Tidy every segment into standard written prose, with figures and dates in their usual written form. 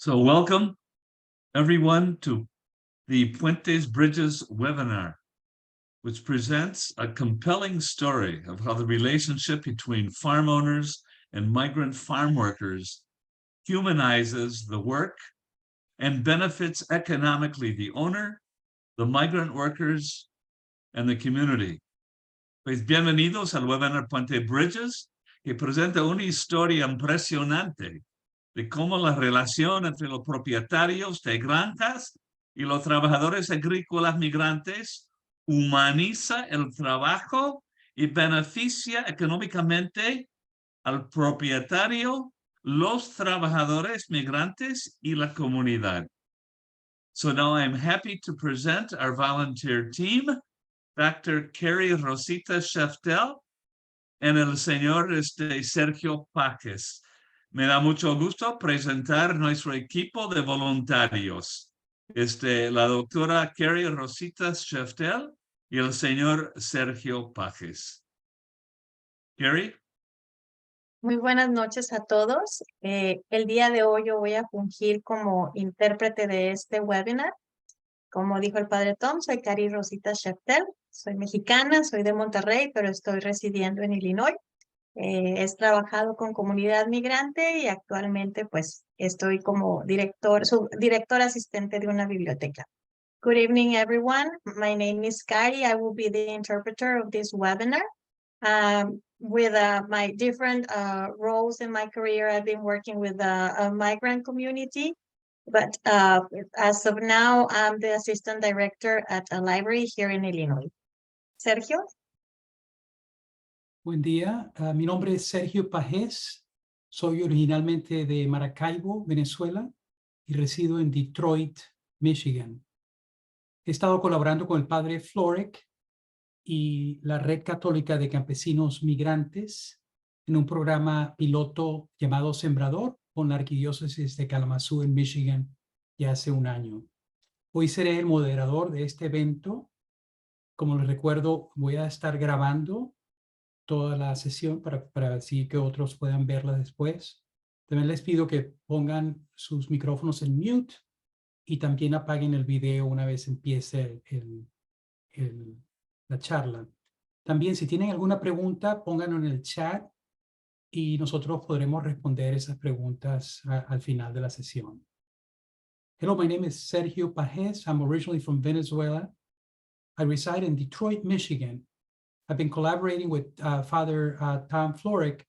So welcome everyone to the Puentes Bridges webinar, which presents a compelling story of how the relationship between farm owners and migrant farm workers humanizes the work and benefits economically the owner, the migrant workers, and the community. Pues bienvenidos al webinar Puente Bridges, que presenta una historia impresionante de cómo la relación entre los propietarios de granjas y los trabajadores agrícolas migrantes humaniza el trabajo y beneficia económicamente al propietario, los trabajadores migrantes y la comunidad. So now I'm happy to present our volunteer team, Dr. Carrie Rosita Sheftel and el señor Sergio Paques. Me da mucho gusto presentar nuestro equipo de voluntarios. La doctora Carrie Rosita Sheftel y el señor Sergio Pages. Carrie. Muy buenas noches a todos. El día de hoy yo voy a fungir como intérprete de este webinar. Como dijo el padre Tom, soy Carrie Rosita Sheftel. Soy mexicana, soy de Monterrey, pero estoy residiendo en Illinois. He trabajado con comunidad migrante y actualmente pues estoy como director asistente de una biblioteca. Good evening, everyone. My name is Carrie. I will be the interpreter of this webinar. With my different roles in my career, I've been working with a migrant community, but as of now, I'm the assistant director at a library here in Illinois. Sergio. Buen día, mi nombre es Sergio Pages, soy originalmente de Maracaibo, Venezuela, y resido en Detroit, Michigan. He estado colaborando con el padre Florek y la Red Católica de Campesinos Migrantes en un programa piloto llamado Sembrador con la Arquidiócesis de Kalamazoo en Michigan ya hace un año. Hoy seré el moderador de este evento. Como les recuerdo, voy a estar grabando toda la sesión para así que otros puedan verla después. También les pido que pongan sus micrófonos en mute y también apaguen el video una vez empiece la charla. También si tienen alguna pregunta, pónganlo en el chat y nosotros podremos responder esas preguntas al final de la sesión. Hello, my name is Sergio Pages. I'm originally from Venezuela. I reside in Detroit, Michigan. I've been collaborating with Father Tom Florek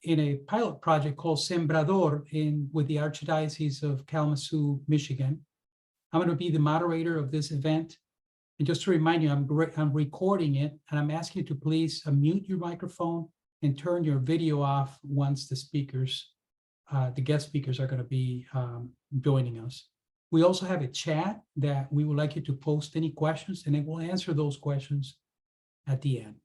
in a pilot project called Sembrador with the Archdiocese of Kalamazoo, Michigan. I'm going to be the moderator of this event. And just to remind you, I'm recording it, and I'm asking you to please mute your microphone and turn your video off once the guest speakers are going to be joining us. We also have a chat that we would like you to post any questions, and then we'll answer those questions at the end.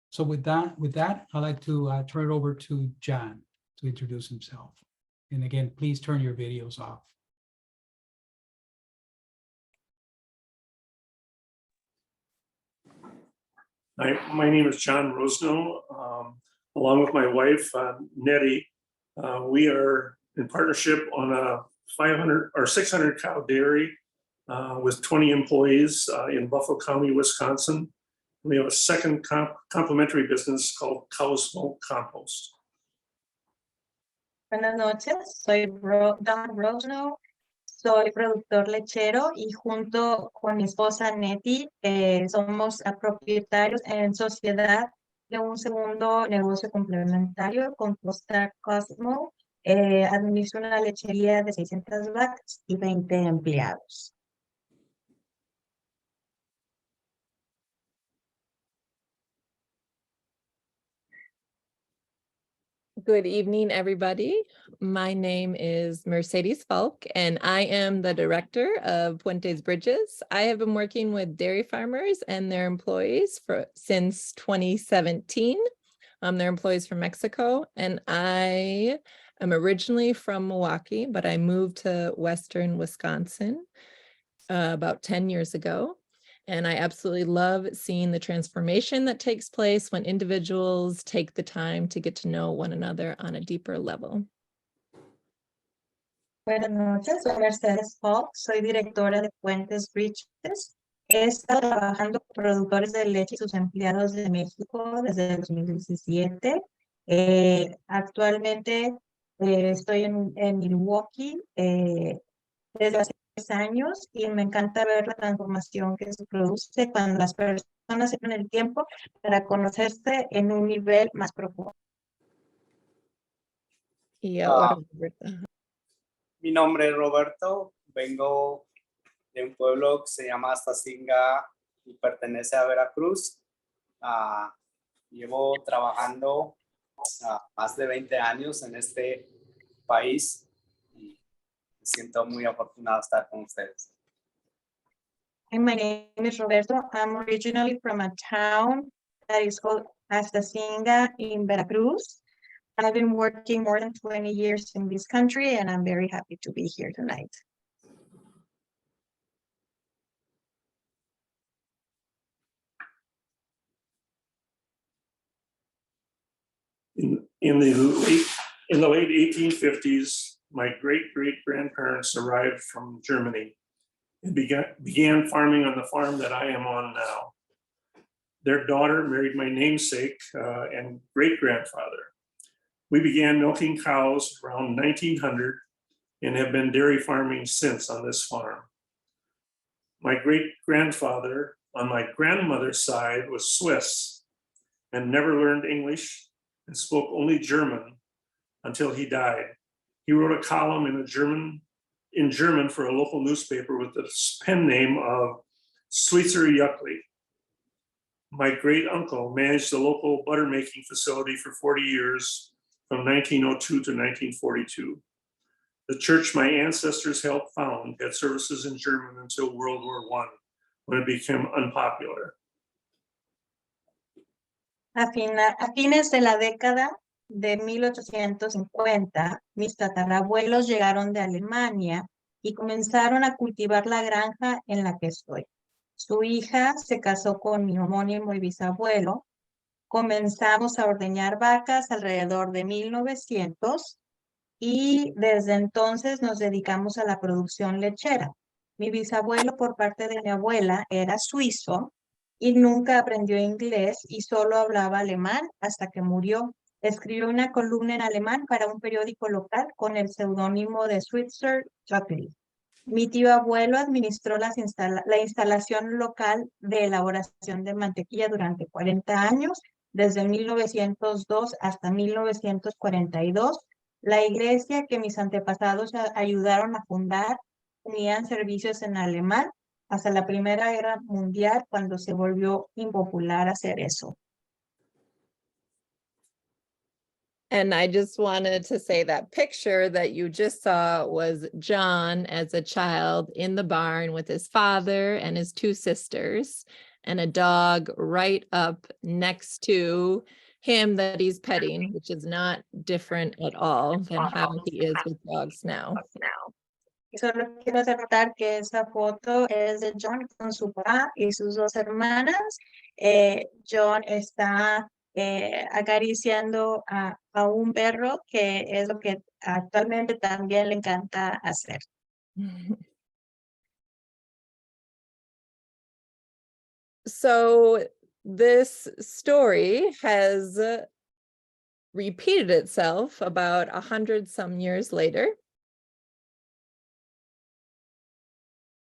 So with that, I'd like to turn it over to John to introduce himself. And again, please turn your videos off. Hi, my name is John Rosenow. Along with my wife, Nettie, we are in partnership on a 500 or 600 cow dairy with 20 employees in Buffalo County, Wisconsin. We have a second complementary business called Cow Smoke Compost. Buenas noches, soy John Rosenow, soy productor lechero y junto con mi esposa Nettie somos propietarios en sociedad de un segundo negocio complementario, Composta Cosmo. Administro una lechería de 600 vacas y 20 empleados. Good evening, everybody. My name is Mercedes Falk, and I am the director of Puentes Bridges. I have been working with dairy farmers and their employees since 2017. They're employees from Mexico, and I am originally from Milwaukee, but I moved to Western Wisconsin about 10 years ago. And I absolutely love seeing the transformation that takes place when individuals take the time to get to know one another on a deeper level. Buenas noches, soy Mercedes Falk, soy directora de Puentes Bridges. He estado trabajando con productores de leche y sus empleados de México desde el 2017. Actualmente estoy en Milwaukee desde hace 6 años y me encanta ver la transformación que se produce cuando las personas se toman el tiempo para conocerse en un nivel más profundo. Y ahora, Roberto. Mi nombre es Roberto, vengo de un pueblo que se llama Astacinga y pertenece a Veracruz. Llevo trabajando más de 20 años en este país y me siento muy afortunado de estar con ustedes. Hi, my name is Roberto. I'm originally from a town that is called Astacinga in Veracruz. I've been working more than 20 years in this country, and I'm very happy to be here tonight. In the late 1850s, my great-great-grandparents arrived from Germany and began farming on the farm that I am on now. Their daughter married my namesake and great-grandfather. We began milking cows around 1900 and have been dairy farming since on this farm. My great-grandfather on my grandmother's side was Swiss and never learned English and spoke only German until he died. He wrote a column in German for a local newspaper with the pen name of Schweitzer Juckli. My great uncle managed the local butter making facility for 40 years from 1902 to 1942. The church my ancestors helped found had services in German until World War I, when it became unpopular. A fines de la década de 1850, mis tatarabuelos llegaron de Alemania y comenzaron a cultivar la granja en la que estoy. Su hija se casó con mi homónimo y bisabuelo. Comenzamos a ordeñar vacas alrededor de 1900 y desde entonces nos dedicamos a la producción lechera. Mi bisabuelo por parte de mi abuela era suizo y nunca aprendió inglés y solo hablaba alemán hasta que murió. Escribió una columna en alemán para un periódico local con el seudónimo de Schweitzer Juckli. Mi tío abuelo administró la instalación local de elaboración de mantequilla durante 40 años, desde 1902 hasta 1942. La iglesia que mis antepasados ayudaron a fundar tenían servicios en alemán hasta la Primera Guerra Mundial, cuando se volvió impopular hacer eso. And I just wanted to say that picture that you just saw was John as a child in the barn with his father and his 2 sisters and a dog right up next to him that he's petting, which is not different at all than how he is with dogs now. Y solo quiero aceptar que esa foto es de John con su papá y sus 2 hermanas. John está acariciando a un perro, que es lo que actualmente también le encanta hacer. So this story has repeated itself about 100 some years later.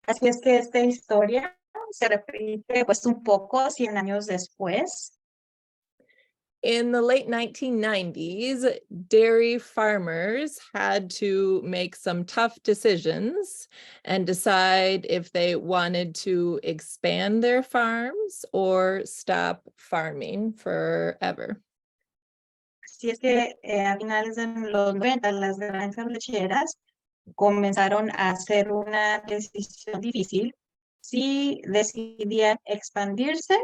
Así es que esta historia se repite pues un poco 100 años después. In the late 1990s, dairy farmers had to make some tough decisions and decide if they wanted to expand their farms or stop farming forever. Así es que a finales de los 90, las granjas lecheras comenzaron a hacer una decisión difícil si decidían expandirse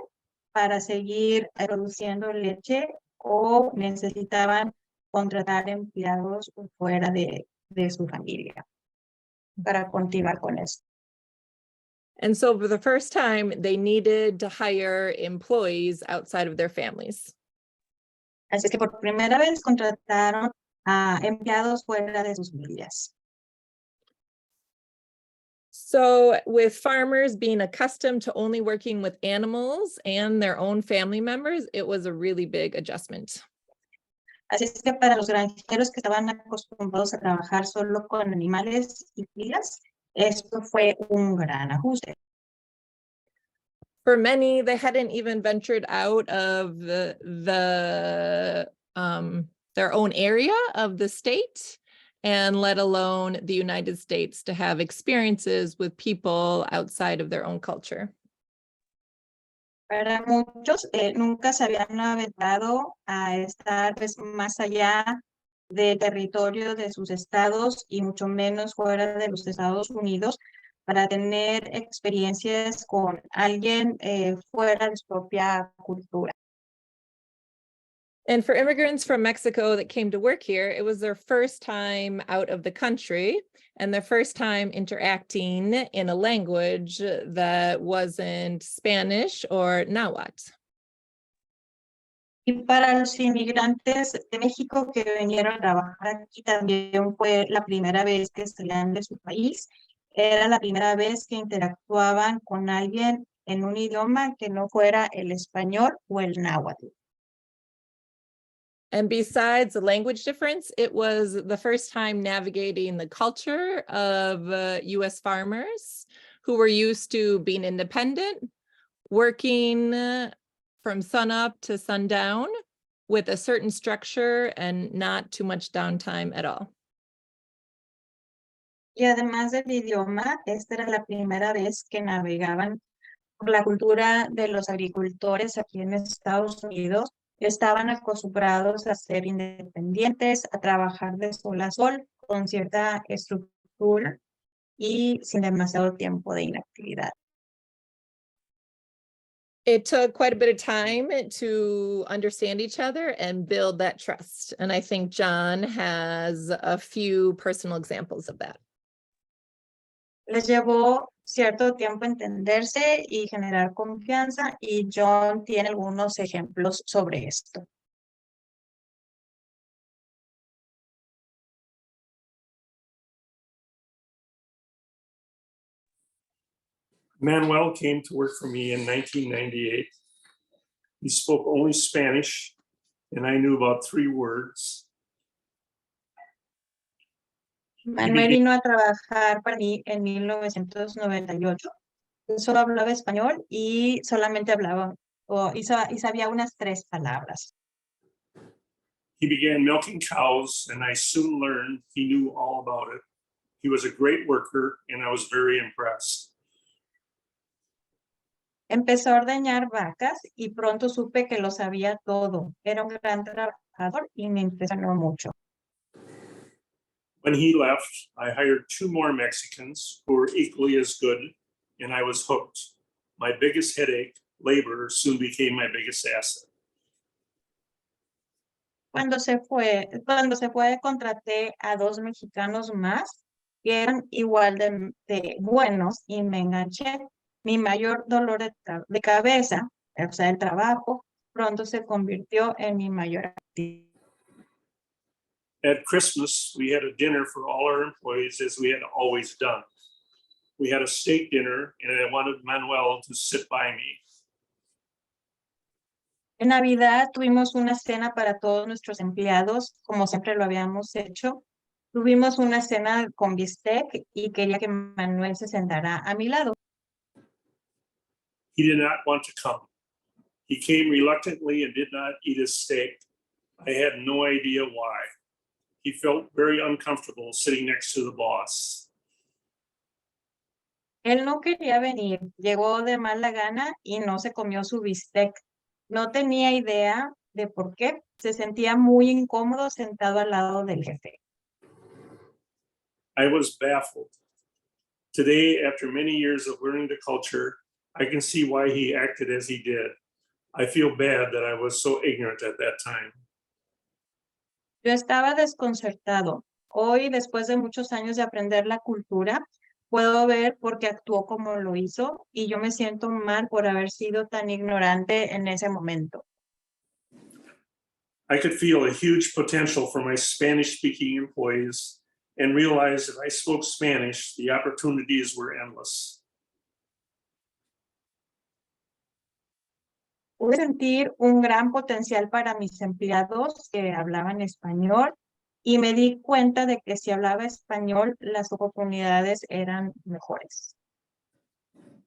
para seguir produciendo leche o necesitaban contratar empleados fuera de su familia para continuar con esto. And so for the first time, they needed to hire employees outside of their families. Así es que por primera vez contrataron a empleados fuera de sus familias. So with farmers being accustomed to only working with animals and their own family members, it was a really big adjustment. Así es que para los granjeros que estaban acostumbrados a trabajar solo con animales y crías, esto fue un gran ajuste. For many, they hadn't even ventured out of their own area of the state, and let alone the United States, to have experiences with people outside of their own culture. Para muchos nunca se habían aventado a estar pues, más allá del territorio de sus estados y mucho menos fuera de los Estados Unidos para tener experiencias con alguien fuera de su propia cultura. And for immigrants from Mexico that came to work here, it was their first time out of the country and their first time interacting in a language that wasn't Spanish or Nahuatl. Y para los inmigrantes de México que vinieron a trabajar aquí también fue la primera vez que salían de su país. Era la primera vez que interactuaban con alguien en un idioma que no fuera el español o el náhuatl. And besides the language difference, it was the first time navigating the culture of US farmers who were used to being independent, working from sunup to sundown with a certain structure and not too much downtime at all. Y además del idioma, esta era la primera vez que navegaban por la cultura de los agricultores aquí en Estados Unidos. Estaban acostumbrados a ser independientes, a trabajar de sol a sol, con cierta estructura y sin demasiado tiempo de inactividad. It took quite a bit of time to understand each other and build that trust. And I think John has a few personal examples of that. Les llevó cierto tiempo entenderse y generar confianza, y John tiene algunos ejemplos sobre esto. Manuel came to work for me in 1998. He spoke only Spanish, and I knew about 3 words. Manuel vino a trabajar para mí en 1998. Él solo hablaba español y solamente hablaba y sabía unas 3 palabras. He began milking cows, and I soon learned he knew all about it. He was a great worker, and I was very impressed. Empezó a ordeñar vacas y pronto supe que lo sabía todo. Era un gran trabajador y me impresionó mucho. When he left, I hired 2 more Mexicans who were equally as good, and I was hooked. My biggest headache, labor, soon became my biggest asset. Cuando se fue, contraté a 2 mexicanos más que eran igual de buenos y me enganché. Mi mayor dolor de cabeza, o sea, el trabajo, pronto se convirtió en mi mayor actividad. At Christmas, we had a dinner for all our employees, as we had always done. We had a steak dinner, and I wanted Manuel to sit by me. En Navidad tuvimos una cena para todos nuestros empleados, como siempre lo habíamos hecho. Tuvimos una cena con bistec y quería que Manuel se sentara a mi lado. He did not want to come. He came reluctantly and did not eat his steak. I had no idea why. He felt very uncomfortable sitting next to the boss. Él no quería venir, llegó de mala gana y no se comió su bistec. No tenía idea de por qué. Se sentía muy incómodo sentado al lado del jefe. I was baffled. Today, after many years of learning the culture, I can see why he acted as he did. I feel bad that I was so ignorant at that time. Yo estaba desconcertado. Hoy, después de muchos años de aprender la cultura, puedo ver por qué actuó como lo hizo y yo me siento mal por haber sido tan ignorante en ese momento. I could feel a huge potential for my Spanish-speaking employees, and realized if I spoke Spanish, the opportunities were endless. Pude sentir un gran potencial para mis empleados que hablaban español y me di cuenta de que si hablaba español, las oportunidades eran mejores.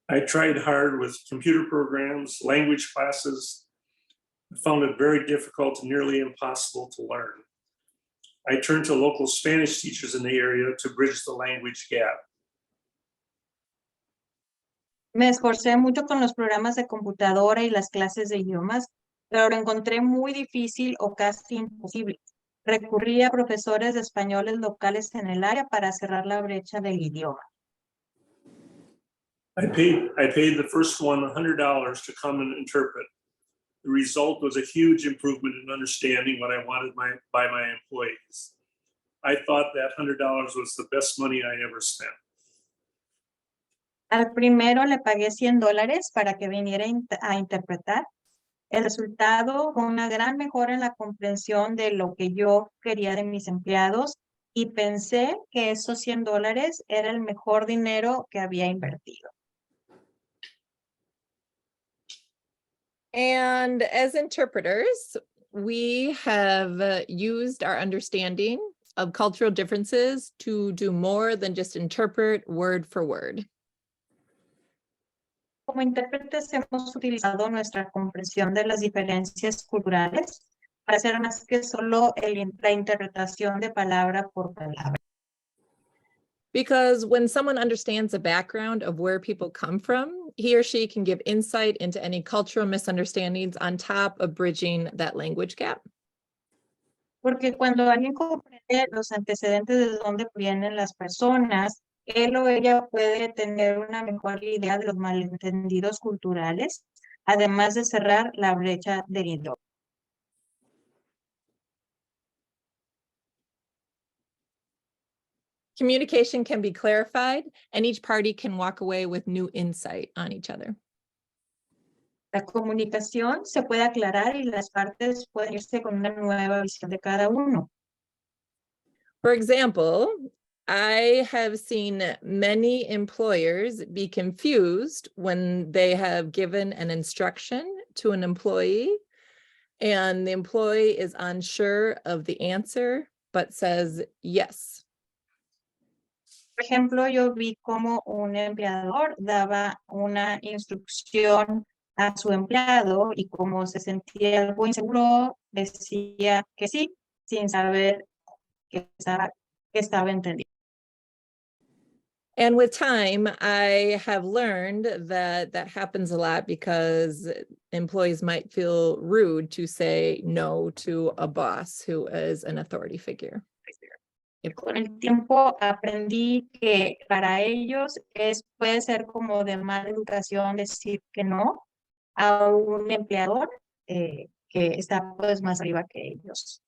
I tried hard with computer programs, language classes. I found it very difficult and nearly impossible to learn. I turned to local Spanish teachers in the area to bridge the language gap. Me esforcé mucho con los programas de computadora y las clases de idiomas, pero lo encontré muy difícil o casi imposible. Recurrí a profesores de españoles locales en el área para cerrar la brecha del idioma. I paid the first one $100 to come and interpret. The result was a huge improvement in understanding what I wanted by my employees. I thought that $100 was the best money I ever spent. Al primero le pagué $100 para que viniera a interpretar. El resultado fue una gran mejora en la comprensión de lo que yo quería de mis empleados y pensé que esos $100 era el mejor dinero que había invertido. And as interpreters, we have used our understanding of cultural differences to do more than just interpret word for word. Como intérpretes hemos utilizado nuestra comprensión de las diferencias culturales para hacer más que solo la interpretación de palabra por palabra. Because when someone understands the background of where people come from, he or she can give insight into any cultural misunderstandings on top of bridging that language gap. Porque cuando alguien comprende los antecedentes de dónde vienen las personas, él o ella puede tener una mejor idea de los malentendidos culturales, además de cerrar la brecha del idioma. Communication can be clarified, and each party can walk away with new insight on each other. La comunicación se puede aclarar y las partes pueden irse con una nueva visión de cada uno. For example, I have seen many employers be confused when they have given an instruction to an employee and the employee is unsure of the answer, but says yes. Por ejemplo, yo vi como un empleador daba una instrucción a su empleado y como se sentía algo inseguro, decía que sí, sin saber que estaba entendiendo. And with time, I have learned that that happens a lot because employees might feel rude to say no to a boss who is an authority figure. Con el tiempo aprendí que para ellos puede ser como de mala educación decir que no a un empleador que está pues más arriba que ellos.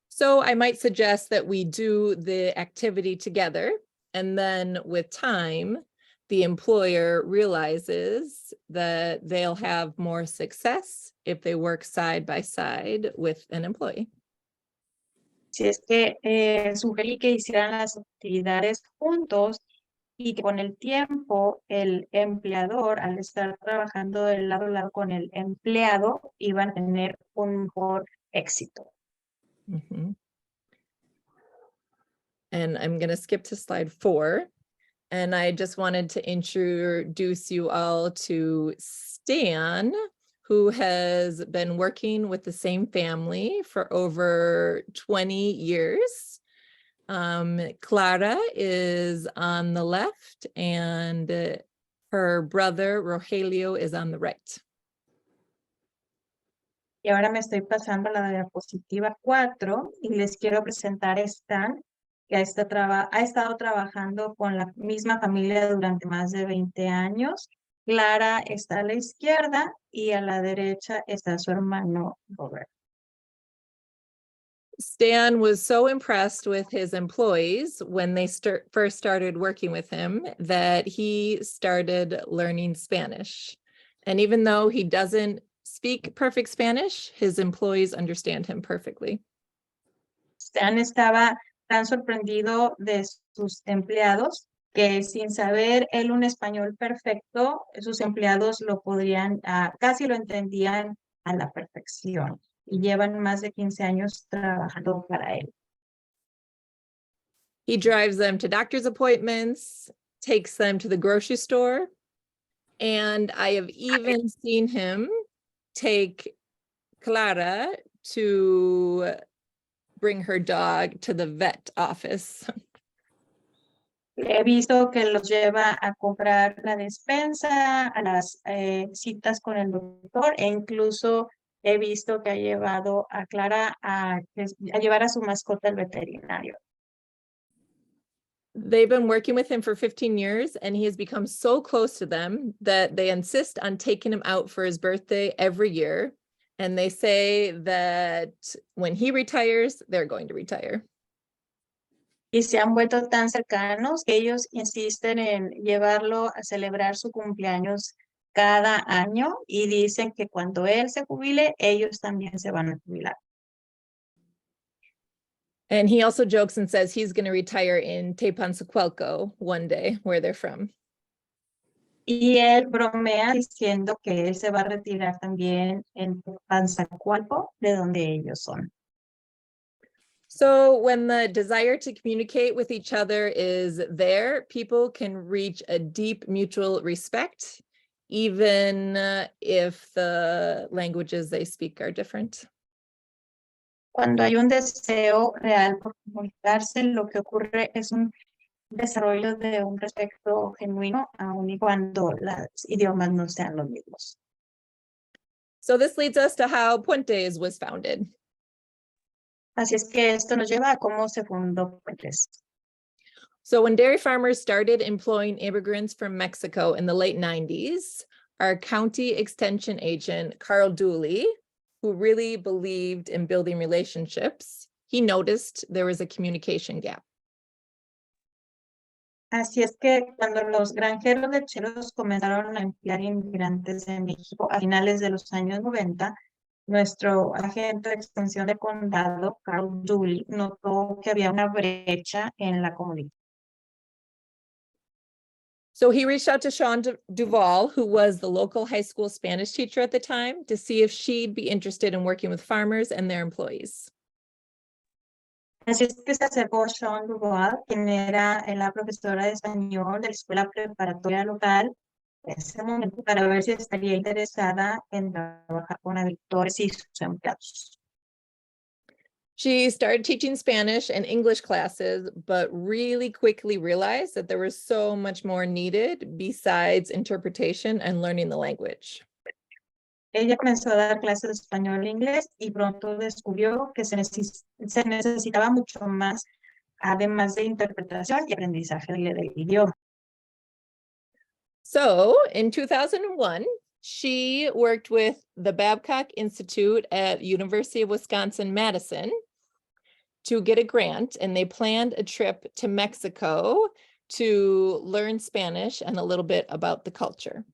So I might suggest that we do the activity together, and then with time, the employer realizes that they'll have more success if they work side by side with an employee. Si es que sugerí que hicieran las actividades juntos y que con el tiempo el empleador, al estar trabajando de lado a lado con el empleado, iban a tener un mejor éxito. Mm-hmm. And I'm going to skip to slide 4. And I just wanted to introduce you all to Stan, who has been working with the same family for over 20 years. Clara is on the left and her brother Rogelio is on the right. Y ahora me estoy pasando a la diapositiva 4 y les quiero presentar a Stan, que ha estado trabajando con la misma familia durante más de 20 años. Clara está a la izquierda y a la derecha está su hermano Robert. Stan was so impressed with his employees when they first started working with him that he started learning Spanish. And even though he doesn't speak perfect Spanish, his employees understand him perfectly. Stan estaba tan sorprendido de sus empleados que sin saber él un español perfecto, sus empleados lo podrían, casi lo entendían a la perfección y llevan más de 15 años trabajando para él. He drives them to doctor's appointments, takes them to the grocery store, and I have even seen him take Clara to bring her dog to the vet office. He visto que los lleva a comprar la despensa, a las citas con el doctor, e incluso he visto que ha llevado a Clara a llevar a su mascota al veterinario. They've been working with him for 15 years, and he has become so close to them that they insist on taking him out for his birthday every year. And they say that when he retires, they're going to retire. Y se han vuelto tan cercanos que ellos insisten en llevarlo a celebrar su cumpleaños cada año y dicen que cuando él se jubile, ellos también se van a jubilar. And he also jokes and says he's going to retire in Tepanzacualco one day, where they're from. Y él bromea diciendo que él se va a retirar también en Panzacualco, de donde ellos son. So when the desire to communicate with each other is there, people can reach a deep mutual respect, even if the languages they speak are different. Cuando hay un deseo real por comunicarse, lo que ocurre es un desarrollo de un respeto genuino, aun y cuando los idiomas no sean los mismos. So this leads us to how Puentes was founded. Así es que esto nos lleva a cómo se fundó Puentes. So when dairy farmers started employing immigrants from Mexico in the late 90s, our county extension agent, Carl Dooley, who really believed in building relationships, he noticed there was a communication gap. Así es que cuando los granjeros lecheros comenzaron a emplear inmigrantes en México a finales de los años 90, nuestro agente de extensión de condado, Carl Dooley, notó que había una brecha en la comunicación. So he reached out to Sean Duvall, who was the local high school Spanish teacher at the time, to see if she'd be interested in working with farmers and their employees. Así es que se acercó Sean Duvall, quien era la profesora de español de la escuela preparatoria local en ese momento, para ver si estaría interesada en trabajar con agricultores y sus empleados. She started teaching Spanish and English classes, but really quickly realized that there was so much more needed besides interpretation and learning the language. Ella comenzó a dar clases de español e inglés y pronto descubrió que se necesitaba mucho más, además de interpretación y aprendizaje del idioma. So in 2001, she worked with the Babcock Institute at University of Wisconsin-Madison to get a grant, and they planned a trip to Mexico to learn Spanish and a little bit about the culture.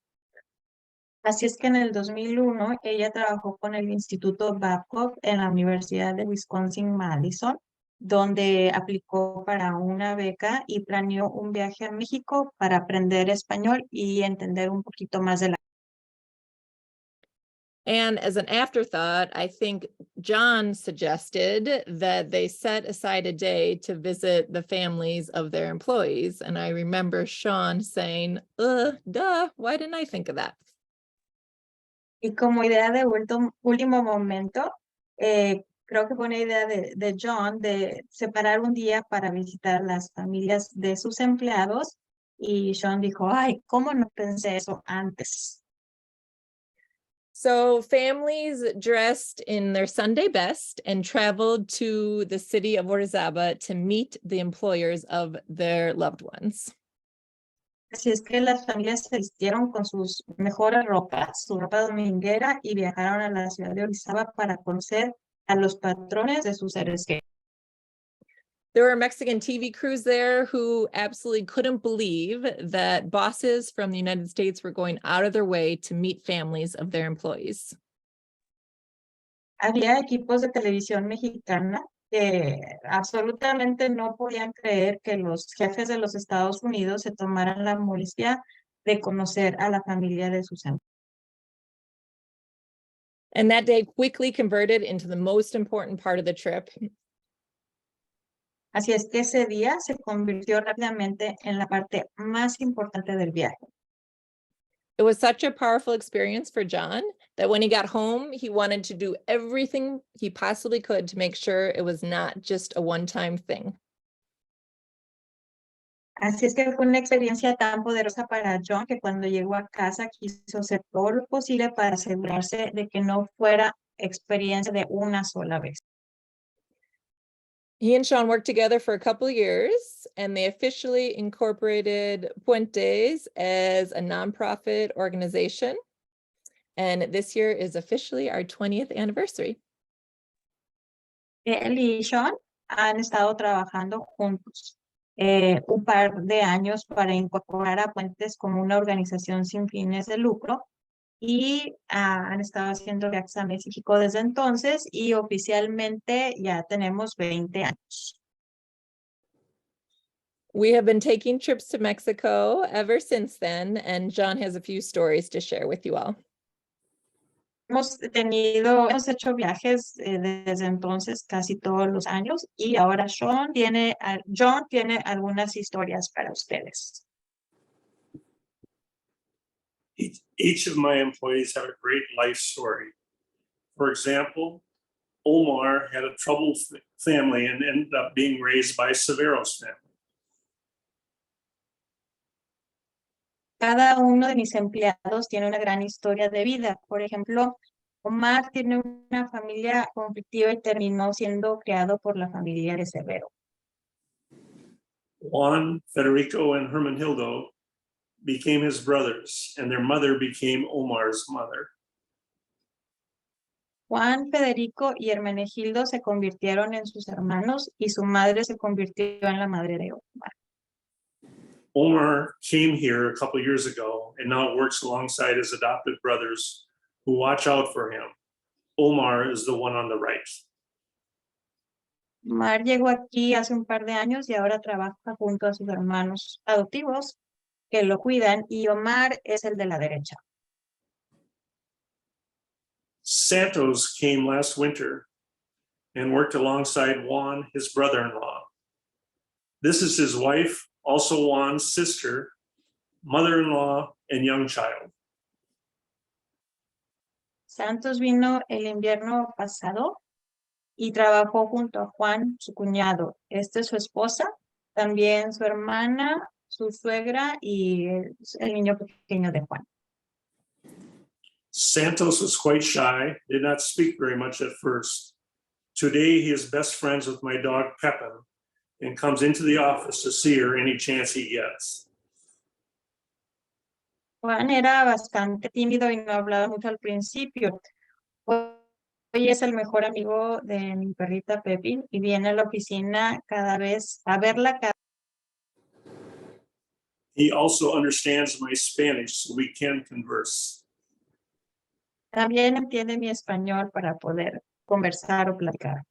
Así es que en el 2001 ella trabajó con el Instituto Babcock en la Universidad de Wisconsin-Madison, donde aplicó para una beca y planeó un viaje a México para aprender español y entender un poquito más de la. And as an afterthought, I think John suggested that they set aside a day to visit the families of their employees. And I remember Sean saying, duh, why didn't I think of that? Y como idea de último momento, creo que fue una idea de John de separar un día para visitar las familias de sus empleados. Y Sean dijo, ay, ¿cómo no pensé eso antes? So families dressed in their Sunday best and traveled to the city of Orizaba to meet the employers of their loved ones. Así es que las familias se vistieron con sus mejores ropas, su ropa dominguera, y viajaron a la ciudad de Orizaba para conocer a los patrones de sus seres queridos. There were Mexican TV crews there who absolutely couldn't believe that bosses from the United States were going out of their way to meet families of their employees. Había equipos de televisión mexicana que absolutamente no podían creer que los jefes de los Estados Unidos se tomaran la molestia de conocer a la familia de sus amigos. And that day quickly converted into the most important part of the trip. Así es que ese día se convirtió rápidamente en la parte más importante del viaje. It was such a powerful experience for John that when he got home, he wanted to do everything he possibly could to make sure it was not just a one-time thing. Así es que fue una experiencia tan poderosa para John que cuando llegó a casa quiso hacer todo lo posible para asegurarse de que no fuera experiencia de una sola vez. He and Sean worked together for a couple of years, and they officially incorporated Puentes as a nonprofit organization. And this year is officially our 20th anniversary. Él y Sean han estado trabajando juntos un par de años para incorporar a Puentes como una organización sin fines de lucro y han estado haciendo viajes a México desde entonces y oficialmente ya tenemos 20 años. We have been taking trips to Mexico ever since then, and John has a few stories to share with you all. Hemos hecho viajes desde entonces casi todos los años y ahora John tiene algunas historias para ustedes. Each of my employees have a great life story. For example, Omar had a troubled family and ended up being raised by Severo's family. Cada uno de mis empleados tiene una gran historia de vida. Por ejemplo, Omar tiene una familia conflictiva y terminó siendo criado por la familia de Severo. Juan, Federico, and Hermenegildo became his brothers, and their mother became Omar's mother. Juan, Federico y Hermenegildo se convirtieron en sus hermanos y su madre se convirtió en la madre de Omar. Omar came here a couple years ago and now works alongside his adopted brothers who watch out for him. Omar is the one on the right. Omar llegó aquí hace un par de años y ahora trabaja junto a sus hermanos adoptivos que lo cuidan y Omar es el de la derecha. Santos came last winter and worked alongside Juan, his brother-in-law. This is his wife, also Juan's sister, mother-in-law, and young child. Santos vino el invierno pasado y trabajó junto a Juan, su cuñado. Esta es su esposa, también su hermana, su suegra y el niño pequeño de Juan. Santos was quite shy, did not speak very much at first. Today, he is best friends with my dog, Pepin, and comes into the office to see her any chance he gets. Juan era bastante tímido y no hablaba mucho al principio. Hoy es el mejor amigo de mi perrita Pepin y viene a la oficina cada vez a verla. He also understands my Spanish, so we can converse. También entiende mi español para poder conversar o platicar.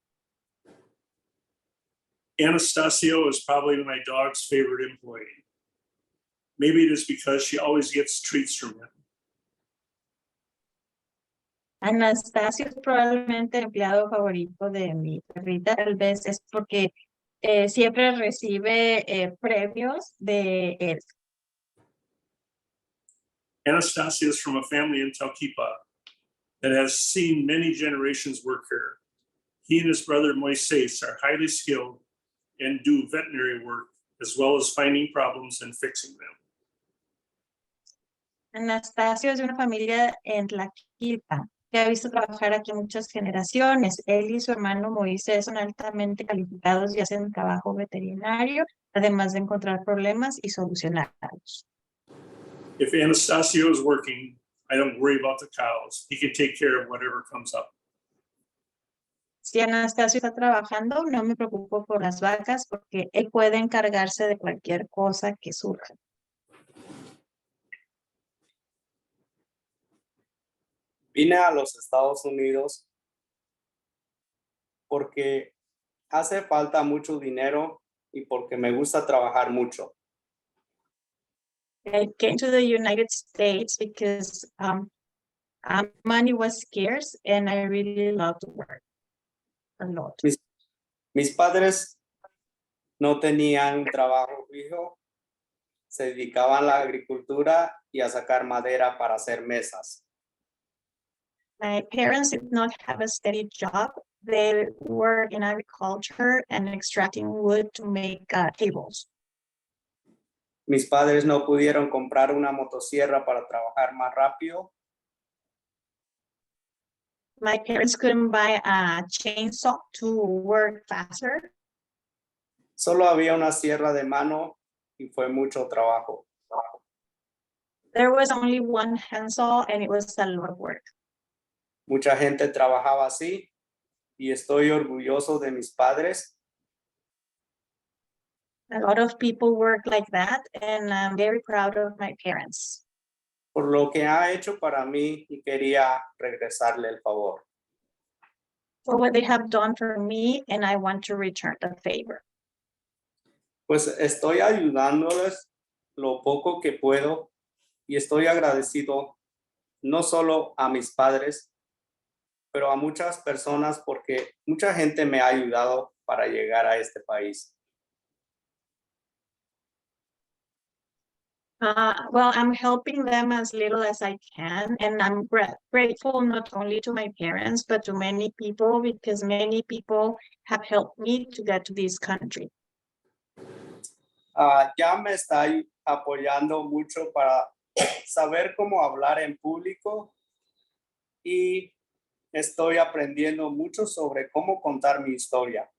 Anastasio is probably my dog's favorite employee. Maybe it is because she always gets treats from him. Anastasio es probablemente el empleado favorito de mi perrita, tal vez es porque siempre recibe premios de él. Anastasio is from a family in Talkeepa that has seen many generations work here. He and his brother Moises are highly skilled and do veterinary work as well as finding problems and fixing them. Anastasio es de una familia en Tlaquilpa que ha visto trabajar aquí muchas generaciones. Él y su hermano Moisés son altamente calificados y hacen trabajo veterinario, además de encontrar problemas y solucionarlos. If Anastasio is working, I don't worry about the cows. He can take care of whatever comes up. Si Anastasio está trabajando, no me preocupo por las vacas porque él puede encargarse de cualquier cosa que surja. Vine a los Estados Unidos porque hace falta mucho dinero y porque me gusta trabajar mucho. I came to the United States because money was scarce and I really love to work a lot. Mis padres no tenían un trabajo fijo, se dedicaban a la agricultura y a sacar madera para hacer mesas. My parents did not have a steady job. They work in agriculture and extracting wood to make tables. Mis padres no pudieron comprar una motosierra para trabajar más rápido. My parents couldn't buy a chainsaw to work faster. Solo había una sierra de mano y fue mucho trabajo. There was only one handsaw and it was a lot of work. Mucha gente trabajaba así y estoy orgulloso de mis padres. A lot of people work like that and I'm very proud of my parents Por lo que ha hecho para mí y quería regresarle el favor. for what they have done for me and I want to return the favor. Pues estoy ayudándoles lo poco que puedo y estoy agradecido no solo a mis padres, pero a muchas personas porque mucha gente me ha ayudado para llegar a este país. Well, I'm helping them as little as I can, and I'm grateful not only to my parents, but to many people because many people have helped me to get to this country. Ya me está apoyando mucho para saber cómo hablar en público y estoy aprendiendo mucho sobre cómo contar mi historia.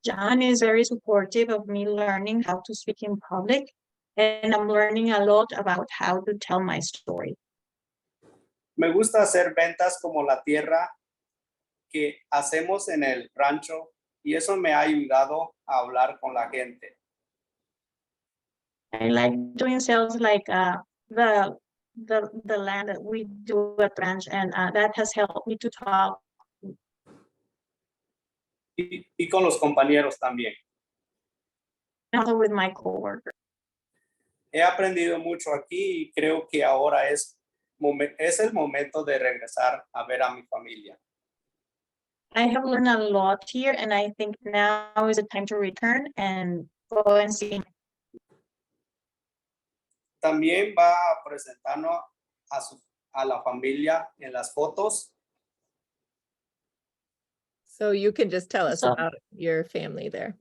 John is very supportive of me learning how to speak in public, and I'm learning a lot about how to tell my story. Me gusta hacer ventas como la tierra que hacemos en el rancho y eso me ha ayudado a hablar con la gente. I like doing sales like the land that we do at ranch, and that has helped me to talk. Y con los compañeros también. Also with my coworkers. He aprendido mucho aquí y creo que ahora es el momento de regresar a ver a mi familia. I have learned a lot here, and I think now is the time to return and go and see. También va a presentarnos a la familia en las fotos. So you can just tell us So- about your family there.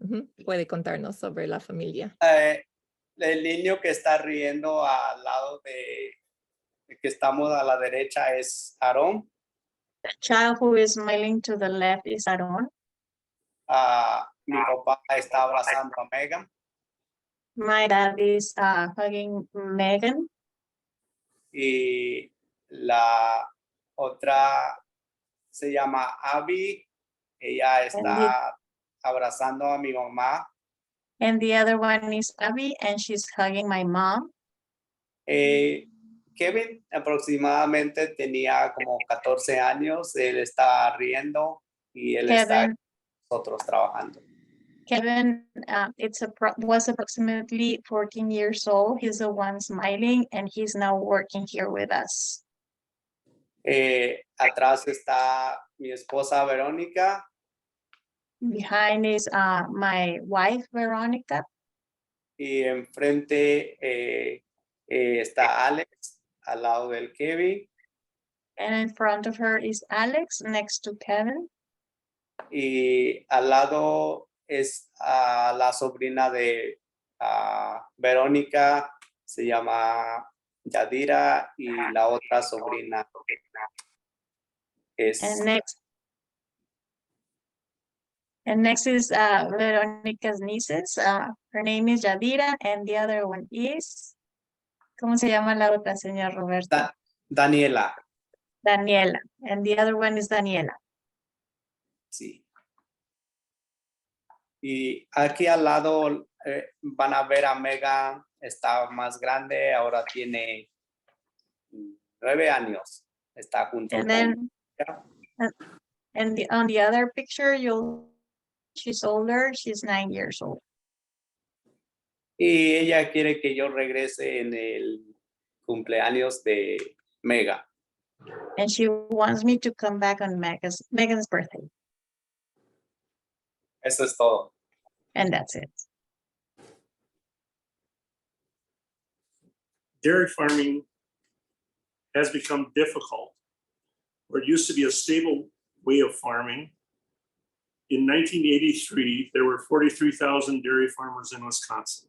Puede contarnos sobre la familia. El niño que está riendo al lado de que estamos a la derecha es Aarón. The child who is smiling to the left is Aaron. Mi papá está abrazando a Megan. My dad is hugging Megan. Y la otra se llama Abby. Ella está abrazando a mi mamá. And the other one is Abby, and she's hugging my mom. Kevin aproximadamente tenía como 14 años. Él está riendo y él está con nosotros trabajando. Kevin was approximately 14 years old. He's the one smiling, and he's now working here with us. Atrás está mi esposa Verónica. Behind is my wife, Veronica. Y enfrente está Alex al lado del Kevin. And in front of her is Alex, next to Kevin. Y al lado es la sobrina de Verónica, se llama Yadira, y la otra sobrina es... And next is Veronica's nieces. Her name is Yadira, and the other one is... ¿Cómo se llama la otra, señor Roberto? Daniela. Daniela. And the other one is Daniela. Sí. Y aquí al lado van a ver a Megan, está más grande, ahora tiene 9 años. Está junto And con then, on the other picture, you'll She's older, she's 9 years old. Y ella quiere que yo regrese en el cumpleaños de Mega. And she wants me to come back on Megan's birthday. Eso es todo. And that's it. Dairy farming has become difficult, where it used to be a stable way of farming. In 1983, there were 43,000 dairy farmers in Wisconsin.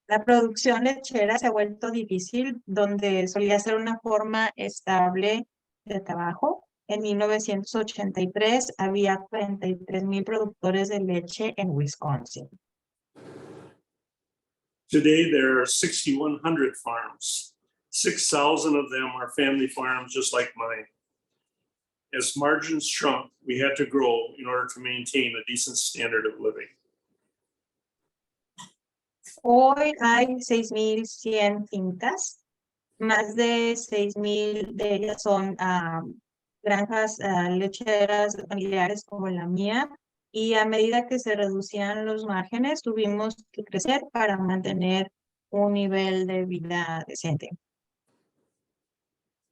La producción lechera se ha vuelto difícil, donde solía ser una forma estable de trabajo. En 1983 había 43,000 productores de leche en Wisconsin. Today, there are 6,100 farms. 6,000 of them are family farms, just like mine. As margins shrunk, we had to grow in order to maintain a decent standard of living. Hoy hay 6,100 fincas, más de 6,000 de ellas son granjas lecheras familiares como la mía, y a medida que se reducían los márgenes, tuvimos que crecer para mantener un nivel de vida decente.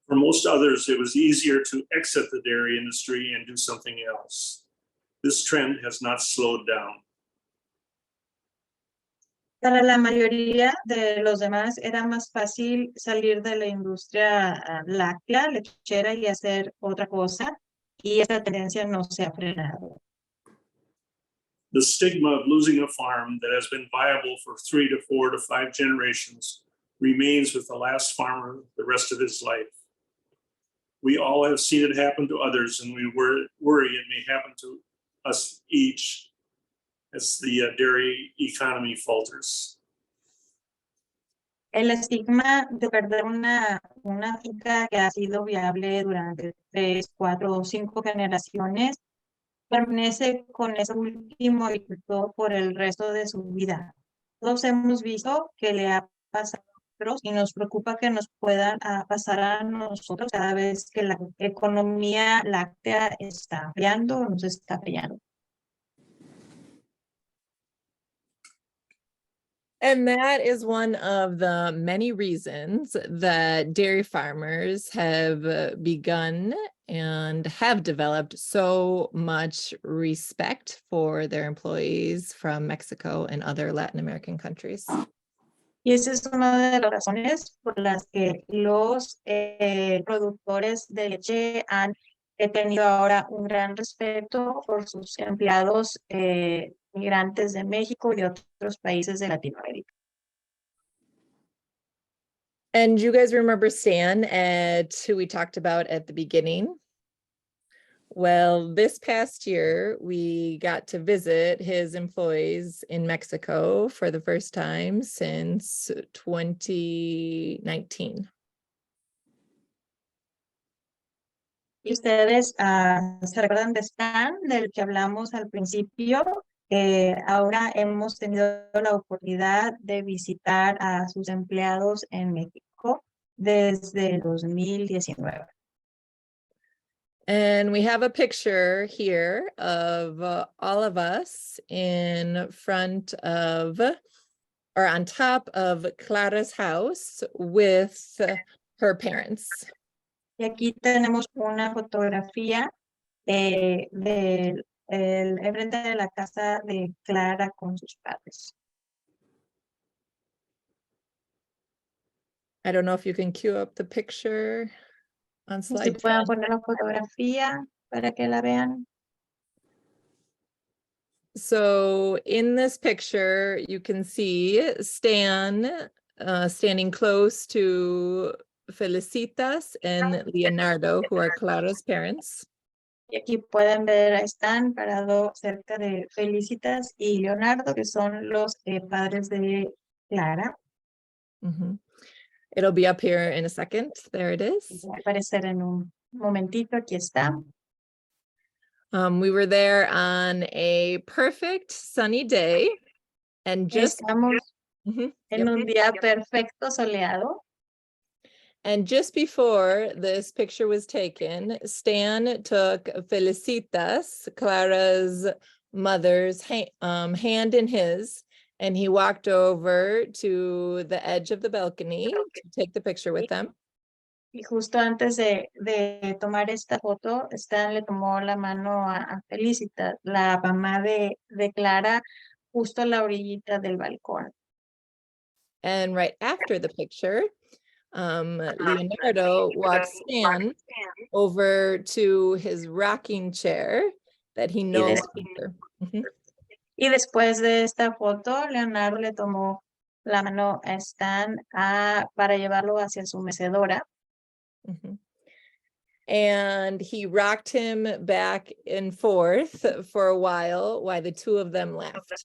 For most others, it was easier to exit the dairy industry and do something else. This trend has not slowed down. Para la mayoría de los demás era más fácil salir de la industria láctea, lechera, y hacer otra cosa, y esta tendencia no se ha frenado. The stigma of losing a farm that has been viable for 3 to 4 to 5 generations remains with the last farmer the rest of his life. We all have seen it happen to others, and we worry it may happen to us each as the dairy economy falters. El estigma de perder una finca que ha sido viable durante 3, 4 o 5 generaciones permanece con ese último agricultor por el resto de su vida. Todos hemos visto que le ha pasado a otros y nos preocupa que nos pueda pasar a nosotros cada vez que la economía láctea está fallando o nos está fallando. And that is one of the many reasons that dairy farmers have begun and have developed so much respect for their employees from Mexico and other Latin American countries. Y esa es una de las razones por las que los productores de leche han tenido ahora un gran respeto por sus empleados migrantes de México y de otros países de Latinoamérica. And you guys remember Stan, who we talked about at the beginning? Well, this past year, we got to visit his employees in Mexico for the first time since 2019. Y ustedes se recuerdan de Stan, del que hablamos al principio. Ahora hemos tenido la oportunidad de visitar a sus empleados en México desde el 2019. And we have a picture here of all of us in front of, or on top of Clara's house with her parents. Y aquí tenemos una fotografía enfrente de la casa de Clara con sus padres. I don't know if you can cue up the picture on Si slide pueden 10. poner la fotografía para que la vean. So in this picture, you can see Stan standing close to Felicitas and Leonardo, who are Clara's parents. Y aquí pueden ver a Stan parado cerca de Felicitas y Leonardo, que son los padres de Clara. Mhm. It'll be up here in a second. There it is. Va a aparecer en un momentito, aquí está. We were there on a perfect sunny day and just Estamos Mhm. en Yep. un día perfecto soleado. And just before this picture was taken, Stan took Felicitas, Clara's mother's hand in his, and he walked over to the edge of the balcony to take the picture with them. Y justo antes de tomar esta foto, Stan le tomó la mano a Felicitas, la mamá de Clara, justo a la orillita del balcón. And right after the picture, Leonardo walks Stan over to his rocking chair that he no longer. Y después de esta foto, Leonardo le tomó la mano a Stan para llevarlo hacia su mecedora. And he rocked him back and forth for a while the two of them laughed.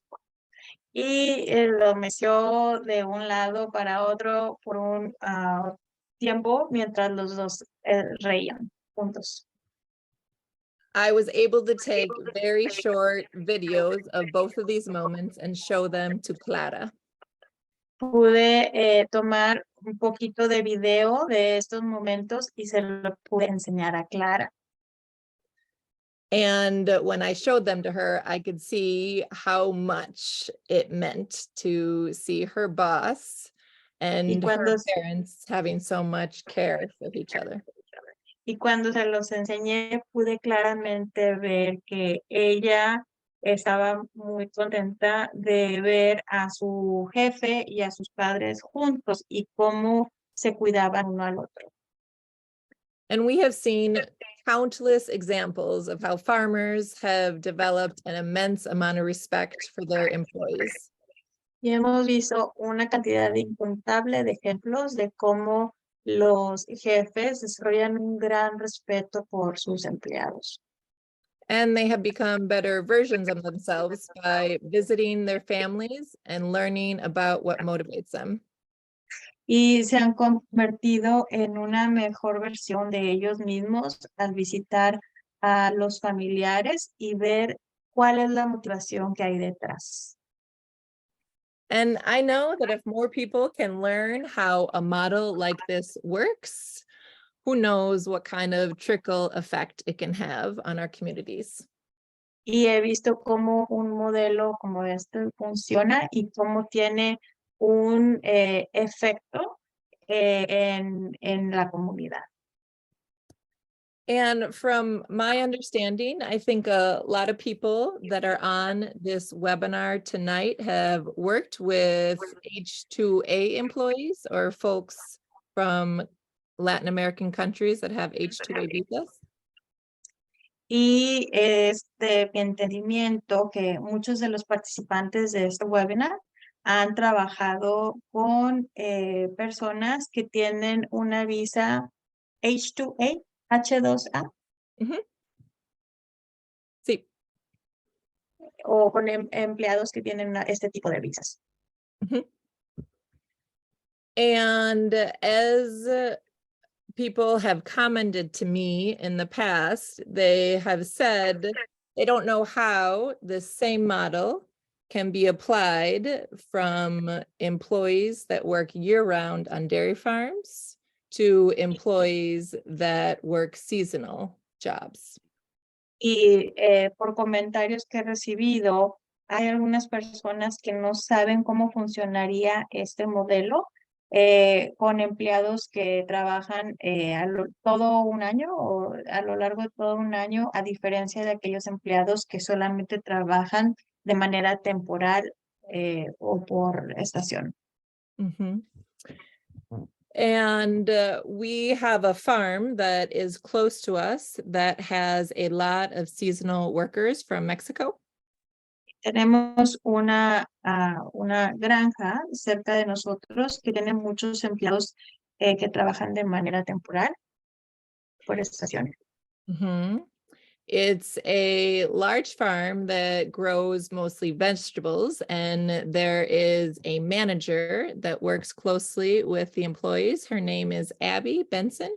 Y lo meció de un lado para otro por un tiempo mientras los dos reían juntos. I was able to take very short videos of both of these moments and show them to Clara. Pude tomar un poquito de video de estos momentos y se lo pude enseñar a Clara. And when I showed them to her, I could see how much it meant to see her boss and her parents having so much care for each other. Y cuando se los enseñé, pude claramente ver que ella estaba muy contenta de ver a su jefe y a sus padres juntos y cómo se cuidaban uno al otro. And we have seen countless examples of how farmers have developed an immense amount of respect for their employees. Y hemos visto una cantidad incontable de ejemplos de cómo los jefes desarrollan un gran respeto por sus empleados. And they have become better versions of themselves by visiting their families and learning about what motivates them. Y se han convertido en una mejor versión de ellos mismos al visitar a los familiares y ver cuál es la motivación que hay detrás. And I know that if more people can learn how a model like this works, who knows what kind of trickle effect it can have on our communities. Y he visto cómo un modelo como este funciona y cómo tiene un efecto en la comunidad. And from my understanding, I think a lot of people that are on this webinar tonight have worked with H-2A employees or folks from Latin American countries that have H-2A visas. Y mi entendimiento que muchos de los participantes de este webinar han trabajado con personas que tienen una visa H-2A, H2A. Sí. O con empleados que tienen este tipo de visas. And as people have commented to me in the past, they have said they don't know how this same model can be applied from employees that work year-round on dairy farms to employees that work seasonal jobs. Y por comentarios que he recibido, hay algunas personas que no saben cómo funcionaría este modelo con empleados que trabajan todo un año o a lo largo de todo un año, a diferencia de aquellos empleados que solamente trabajan de manera temporal o por estación. And we have a farm that is close to us that has a lot of seasonal workers from Mexico. Tenemos una granja cerca de nosotros que tiene muchos empleados que trabajan de manera temporal por estaciones. It's a large farm that grows mostly vegetables, and there is a manager that works closely with the employees. Her name is Abby Benson.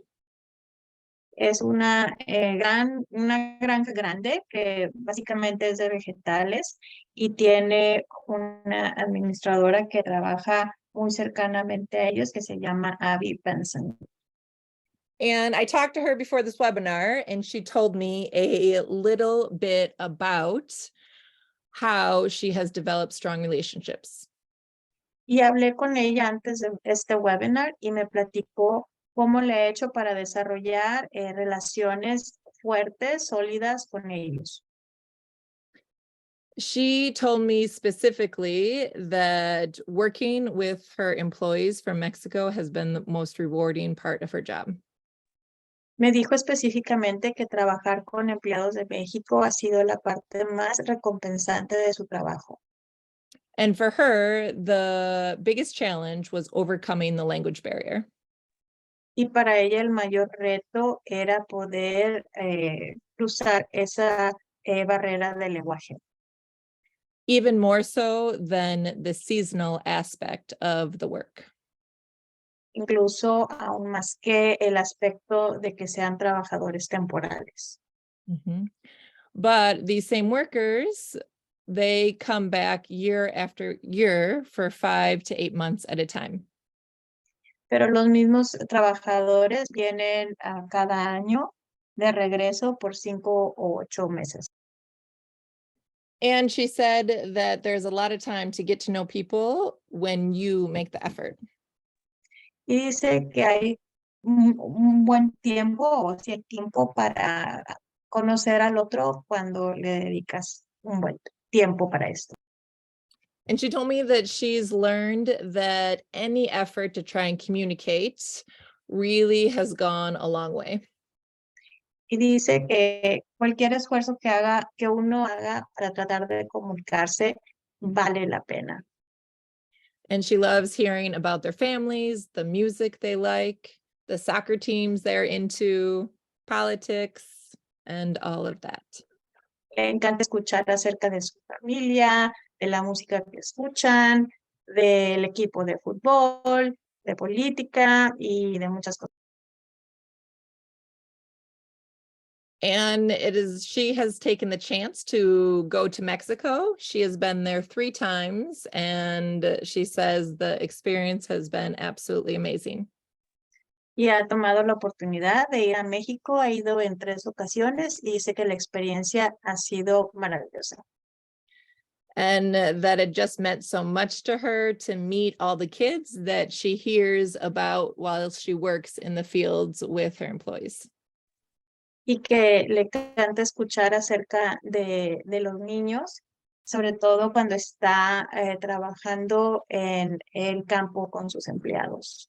Es una granja grande que básicamente es de vegetales y tiene una administradora que trabaja muy cercanamente a ellos que se llama Abby Benson. And I talked to her before this webinar, and she told me a little bit about how she has developed strong relationships. Y hablé con ella antes de este webinar y me platicó cómo le ha hecho para desarrollar relaciones fuertes, sólidas con ellos. She told me specifically that working with her employees from Mexico has been the most rewarding part of her job. Me dijo específicamente que trabajar con empleados de México ha sido la parte más recompensante de su trabajo. And for her, the biggest challenge was overcoming the language barrier. Y para ella el mayor reto era poder cruzar esa barrera del lenguaje. Even more so than the seasonal aspect of the work. Incluso aún más que el aspecto de que sean trabajadores temporales. But these same workers, they come back year after year for 5 to 8 months at a time. Pero los mismos trabajadores vienen cada año de regreso por 5 o 8 meses. And she said that there's a lot of time to get to know people when you make the effort. Y dice que hay un buen tiempo, o sea, tiempo para conocer al otro cuando le dedicas un buen tiempo para esto. And she told me that she's learned that any effort to try and communicate really has gone a long way. Y dice que cualquier esfuerzo que uno haga para tratar de comunicarse vale la pena. And she loves hearing about their families, the music they like, the soccer teams they're into, politics, and all of that. Le encanta escuchar acerca de su familia, de la música que escuchan, del equipo de fútbol, de política y de muchas cosas. And she has taken the chance to go to Mexico. She has been there 3 times, and she says the experience has been absolutely amazing. Y ha tomado la oportunidad de ir a México, ha ido en 3 ocasiones y dice que la experiencia ha sido maravillosa. And that it just meant so much to her to meet all the kids that she hears about while she works in the fields with her employees. Y que le encanta escuchar acerca de los niños, sobre todo cuando está trabajando en el campo con sus empleados.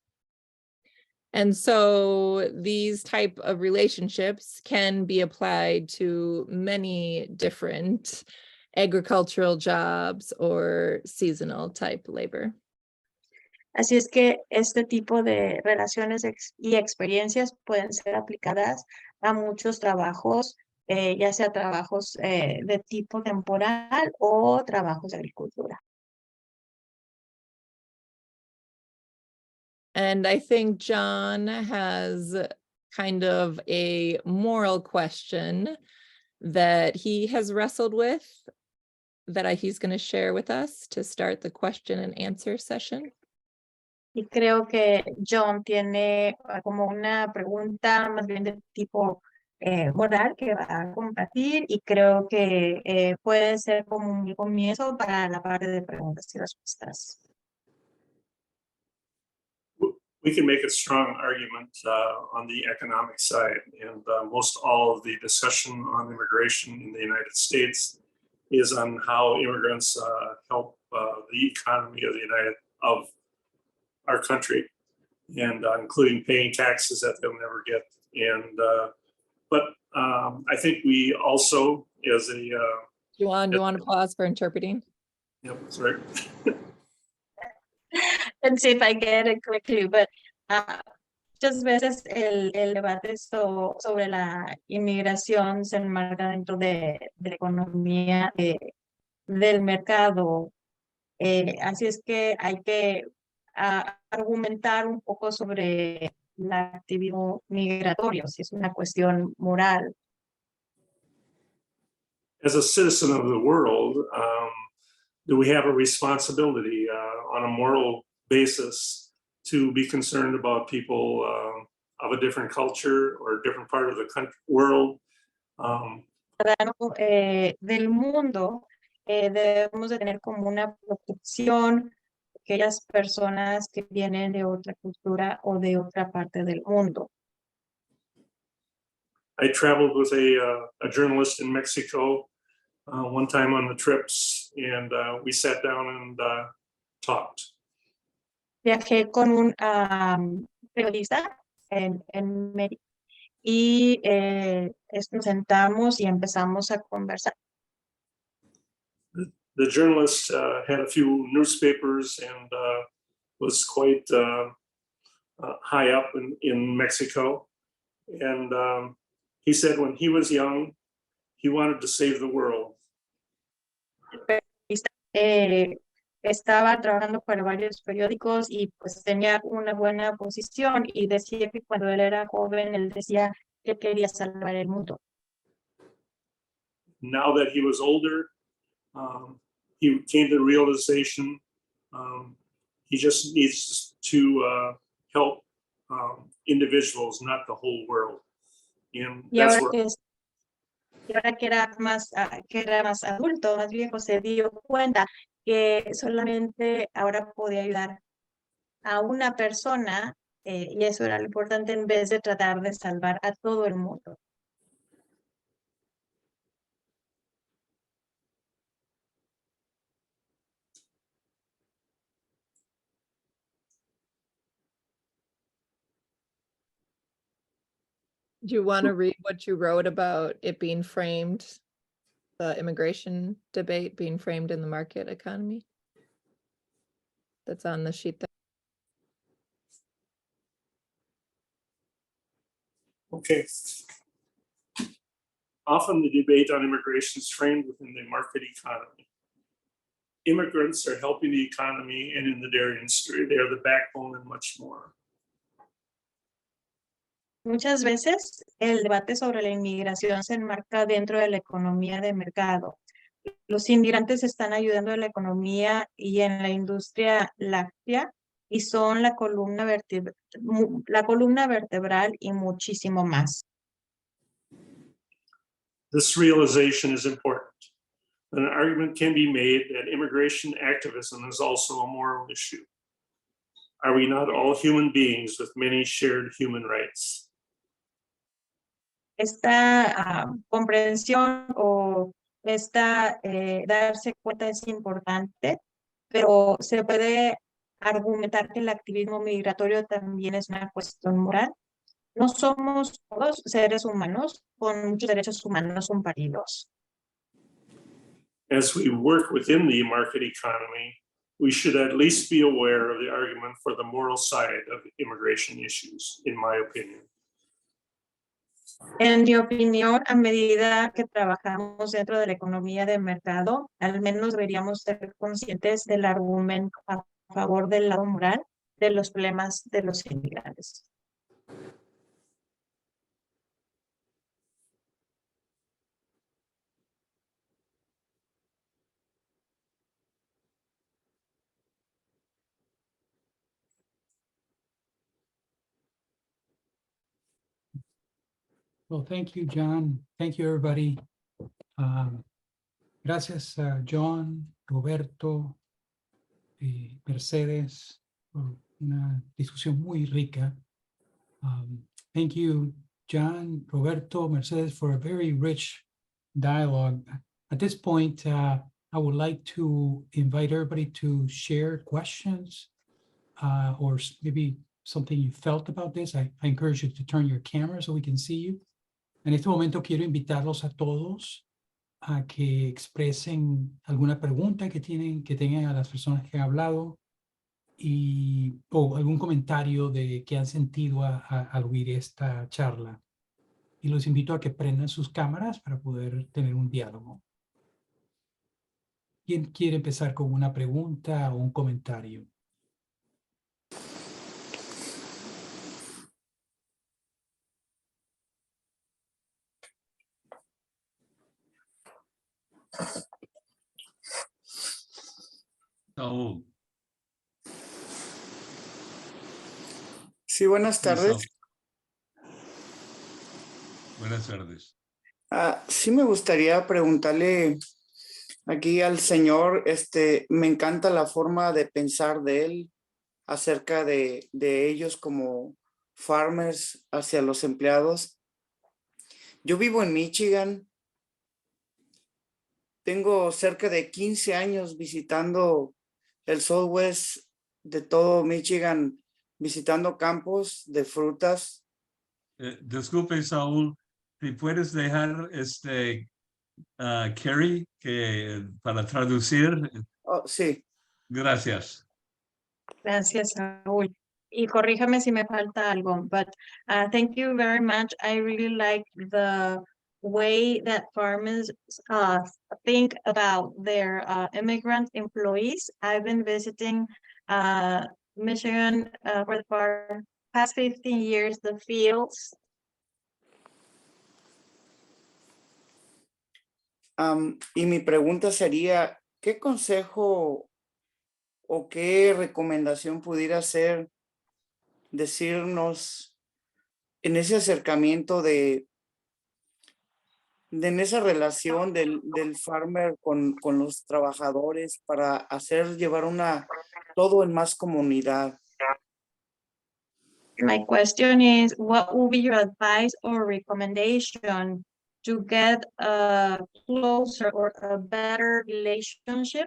And so these type of relationships can be applied to many different agricultural jobs or seasonal type labor. Así es que este tipo de relaciones y experiencias pueden ser aplicadas a muchos trabajos, ya sea trabajos de tipo temporal o trabajos de agricultura. And I think John has kind of a moral question that he has wrestled with that he's going to share with us to start the question and answer session. Y creo que John tiene como una pregunta más bien de tipo moral que va a compartir y creo que puede ser como un comienzo para la parte de preguntas y respuestas. We can make a strong argument on the economic side, and most all of the discussion on immigration in the United States is on how immigrants help the economy of our country, and including paying taxes that they'll never get. And but I think we also, as a Do you want to pause for interpreting? yep, that's right. Let's see if I get it quickly, but muchas veces el debate sobre la inmigración se enmarca dentro de la economía del mercado. Así es que hay que argumentar un poco sobre la actividad migratoria, si es una cuestión moral. As a citizen of the world, do we have a responsibility on a moral basis to be concerned about people of a different culture or a different part of the country, world. Del mundo, debemos de tener como una protección aquellas personas que vienen de otra cultura o de otra parte del mundo. I traveled with a journalist in Mexico one time on the trips, and we sat down and talked. Viajé con un periodista en México y nos sentamos y empezamos a conversar. The journalist had a few newspapers and was quite high up in Mexico. And he said when he was young, he wanted to save the world. Estaba trabajando para varios periódicos y pues tenía una buena posición y decía que cuando él era joven, él decía que quería salvar el mundo. Now that he was older, he came to the realization he just needs to help individuals, not the whole world. And Y that's ahora where que era más adulto, más viejo, se dio cuenta que solamente ahora podía ayudar a una persona y eso era lo importante en vez de tratar de salvar a todo el mundo. Do you want to read what you wrote about it being framed, the immigration debate being framed in the market economy? That's on the sheet there. Okay. Often the debate on immigration is framed within the market economy. Immigrants are helping the economy and in the dairy industry. They are the backbone and much more. Muchas veces el debate sobre la inmigración se enmarca dentro de la economía de mercado. Los inmigrantes están ayudando a la economía y en la industria láctea y son la columna vertebral y muchísimo más. This realization is important. An argument can be made that immigration activism is also a moral issue. Are we not all human beings with many shared human rights? Esta comprensión o darse cuenta es importante, pero se puede argumentar que el activismo migratorio también es una cuestión moral. No somos todos seres humanos con muchos derechos humanos compatibles. As we work within the market economy, we should at least be aware of the argument for the moral side of immigration issues, in my opinion. En mi opinión, a medida que trabajamos dentro de la economía de mercado, al menos deberíamos ser conscientes del argumento a favor del lado moral de los problemas de los inmigrantes. Well, thank you, John. Thank you, everybody. Gracias a John, Roberto y Mercedes por una discusión muy rica. Thank you, John, Roberto, Mercedes, for a very rich dialogue. At this point, I would like to invite everybody to share questions or maybe something you felt about this. I encourage you to turn your camera so we can see you. En este momento quiero invitarlos a todos a que expresen alguna pregunta que tengan a las personas que han hablado o algún comentario de que han sentido al oír esta charla. Y los invito a que prendan sus cámaras para poder tener un diálogo. ¿Quién quiere empezar con una pregunta o un comentario? Oh, Sí, buenas tardes. Buenas tardes. Sí me gustaría preguntarle aquí al señor, me encanta la forma de pensar de él acerca de ellos como farmers hacia los empleados. Yo vivo en Michigan. Tengo cerca de 15 años visitando el Southwest de todo Michigan, visitando campos de frutas. Disculpe, Saúl, si puedes dejar Carrie para traducir. Oh, sí. Gracias. Gracias, Saúl. Y corríjame si me falta algo, but thank you very much. I really like the way that farmers think about their immigrant employees. I've been visiting Michigan for the past 15 years, the fields. Y mi pregunta sería, ¿qué consejo o qué recomendación pudiera hacer, decirnos en ese acercamiento en esa relación del farmer con los trabajadores para hacer llevar todo en más comunidad? My question is, what would be your advice or recommendation to get a closer or a better relationship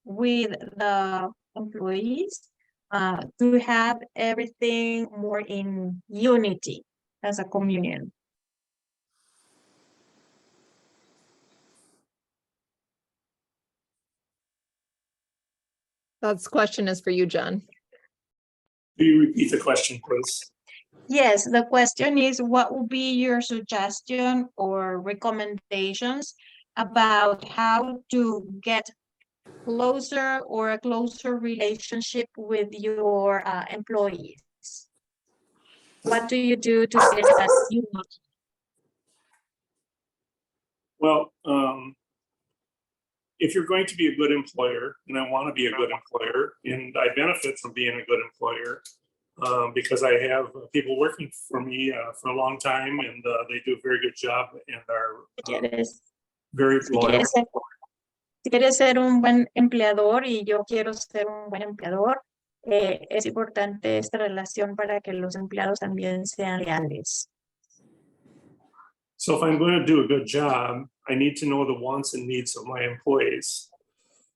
with the employees, to have everything more in unity as a communion? That question is for you, John. Will you repeat the question, please? Yes, the question is, what would be your suggestion or recommendations about how to get closer or a closer relationship with your employees? What do you do to get that unity? Well, if you're going to be a good employer, and I want to be a good employer, and I benefit from being a good employer, because I have people working for me for a long time, and they do a very good job and are very loyal. Si quieres ser un buen empleador y yo quiero ser un buen empleador, es importante esta relación para que los empleados también sean leales. So if I'm going to do a good job, I need to know the wants and needs of my employees.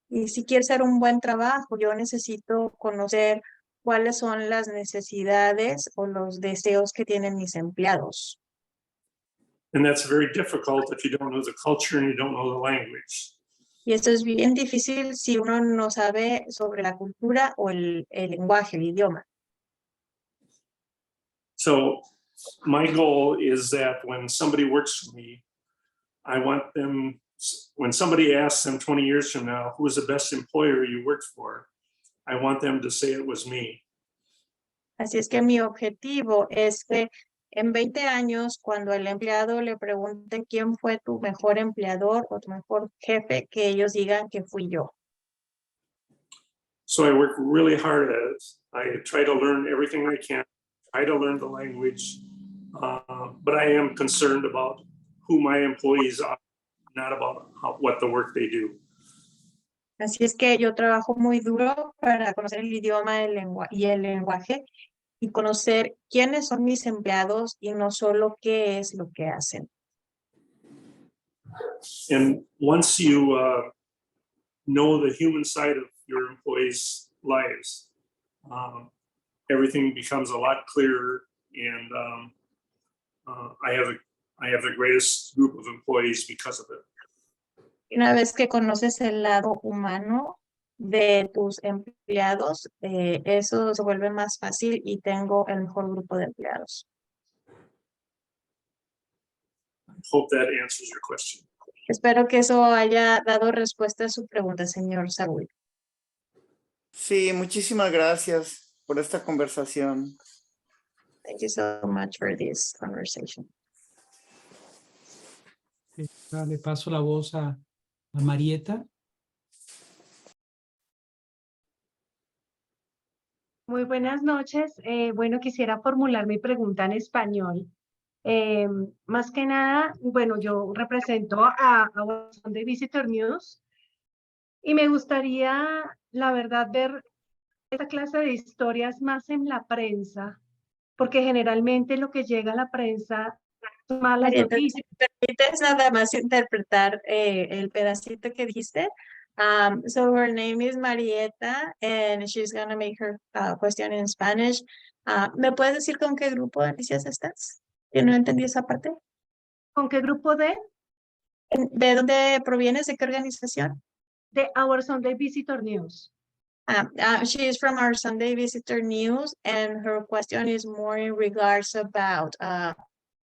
Y si quiero hacer un buen trabajo, yo necesito conocer cuáles son las necesidades o los deseos que tienen mis empleados. And that's very difficult if you don't know the culture and you don't know the language. Y esto es bien difícil si uno no sabe sobre la cultura o el lenguaje, el idioma. So my goal is that when somebody works for me, I want them, when somebody asks them 20 years from now, who was the best employer you worked for? I want them to say it was me. Así es que mi objetivo es que en 20 años, cuando el empleado le pregunte quién fue tu mejor empleador o tu mejor jefe, que ellos digan que fui yo. So I work really hard at it. I try to learn everything I can, try to learn the language, but I am concerned about who my employees are, not about what the work they do. Así es que yo trabajo muy duro para conocer el idioma y el lenguaje y conocer quiénes son mis empleados y no solo qué es lo que hacen. And once you know the human side of your employees' lives, everything becomes a lot clearer. And I have the greatest group of employees because of it. Una vez que conoces el lado humano de tus empleados, eso se vuelve más fácil y tengo el mejor grupo de empleados. I hope that answers your question. Espero que eso haya dado respuesta a su pregunta, señor Saúl. Sí, muchísimas gracias por esta conversación. Thank you so much for this conversation. Ahora le paso la voz a Marieta. Muy buenas noches. Bueno, quisiera formular mi pregunta en español. Más que nada, bueno, yo represento a Sunday Visitor News y me gustaría, la verdad, ver esta clase de historias más en la prensa, porque generalmente lo que llega a la prensa son malas Marieta, si noticias. me permites nada más interpretar el pedacito que dijiste. So her name is Marieta and she's gonna make her question in Spanish. ¿Me puedes decir con qué grupo de noticias estás? Que no entendí esa parte. ¿Con qué grupo de? ¿De dónde provienes? ¿De qué organización? De Our Sunday Visitor News. She is from our Sunday Visitor News, and her question is more in regards about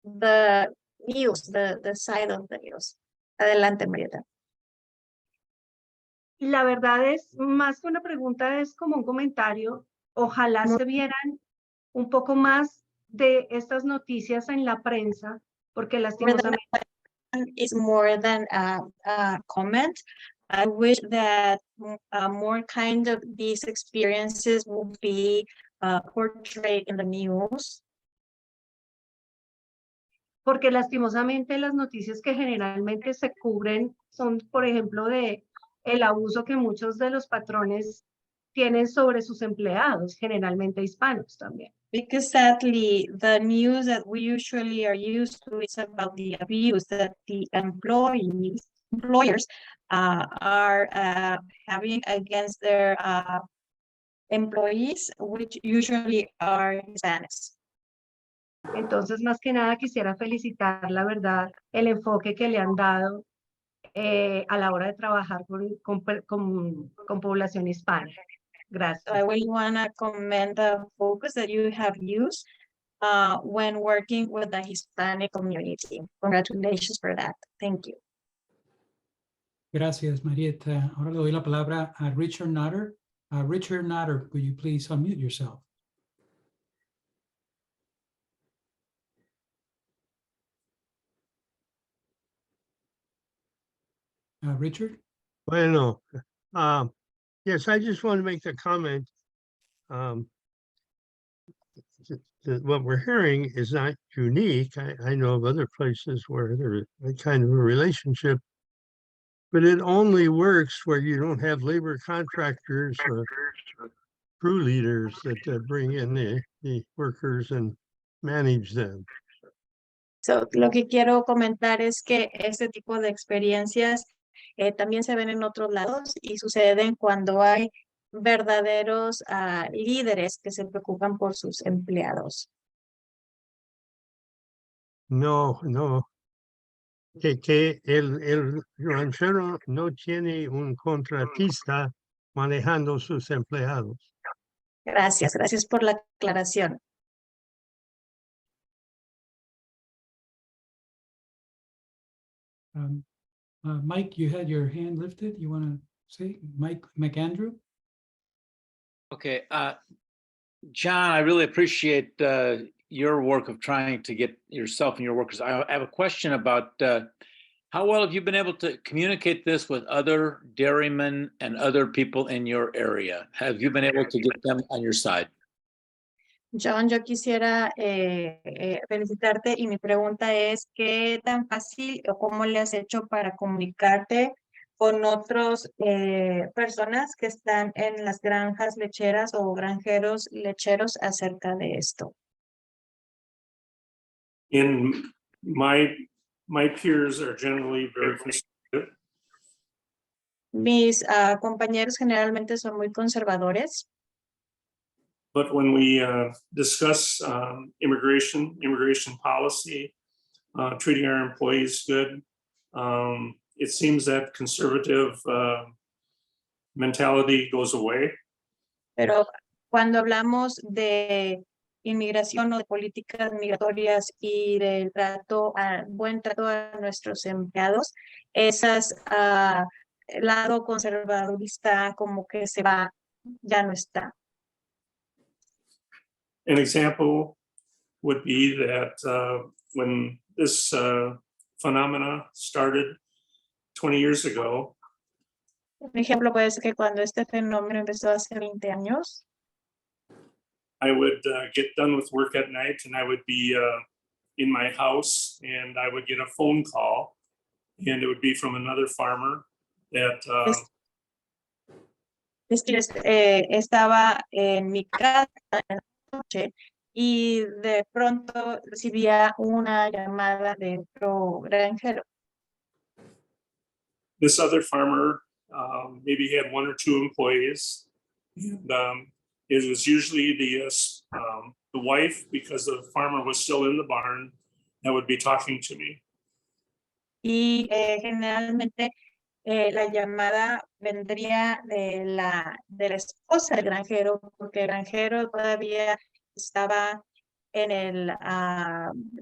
the news, the side of the news. Adelante, Marieta. Y la verdad es, más que una pregunta, es como un comentario. Ojalá se vieran un poco más de estas noticias en la prensa, porque lastimosamente Is more than a comment. I wish that more kind of these experiences will be portrayed in the news. porque lastimosamente las noticias que generalmente se cubren son, por ejemplo, de el abuso que muchos de los patrones tienen sobre sus empleados, generalmente hispanos también. Because sadly, the news that we usually are used to is about the abuse that the employers are having against their employees, which usually are Hispanics. Entonces, más que nada, quisiera felicitar, la verdad, el enfoque que le han dado a la hora de trabajar con población hispana. Gracias. So I really want to commend the focus that you have used when working with the Hispanic community. Congratulations for that. Thank you. Gracias, Marieta. Ahora le doy la palabra a Richard Nutter. Richard Nutter, will you please unmute yourself? Richard? Bueno, yes, I just want to make the comment. What we're hearing is not unique. I know of other places where there's a kind of a relationship, but it only works where you don't have labor contractors or crew leaders that bring in the workers and manage them. So, lo que quiero comentar es que este tipo de experiencias también se ven en otros lados y suceden cuando hay verdaderos líderes que se preocupan por sus empleados. No, que el ranchero no tiene un contratista manejando sus empleados. Gracias por la aclaración. Mike, you had your hand lifted. You want to say, Mike McAndrew? Okay, John, I really appreciate your work of trying to get yourself and your workers. I have a question about how well have you been able to communicate this with other dairymen and other people in your area? Have you been able to get them on your side? John, yo quisiera felicitarte y mi pregunta es, ¿qué tan fácil o cómo le has hecho para comunicarte con otros personas que están en las granjas lecheras o granjeros lecheros acerca de esto? In my peers are generally very conservative. Mis compañeros generalmente son muy conservadores. But when we discuss immigration policy, treating our employees good, it seems that conservative mentality goes away. Pero cuando hablamos de inmigración o de políticas migratorias y del buen trato a nuestros empleados, esas el lado conservadorista como que se va, ya no está. An example would be that when this phenomena started 20 years ago, Un ejemplo puede ser que cuando este fenómeno empezó hace 20 años, I would get done with work at night and I would be in my house, and I would get a phone call, and it would be from another farmer that Es que estaba en mi casa en la noche y de pronto recibía una llamada de otro granjero. this other farmer maybe had one or two employees, and it was usually the wife, because the farmer was still in the barn, that would be talking to me. Y generalmente la llamada vendría de la esposa del granjero, porque el granjero todavía estaba en el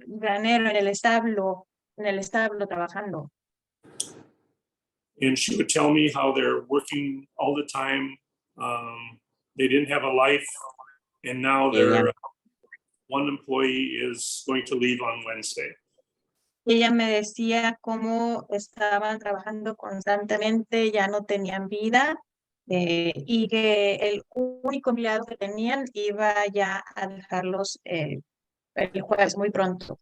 granero, en el establo trabajando. And she would tell me how they're working all the time. They didn't have a life, and now their one employee is going to leave on Wednesday. Y ella me decía cómo estaban trabajando constantemente, ya no tenían vida, y que el único empleado que tenían iba ya a dejarlos el jueves muy pronto.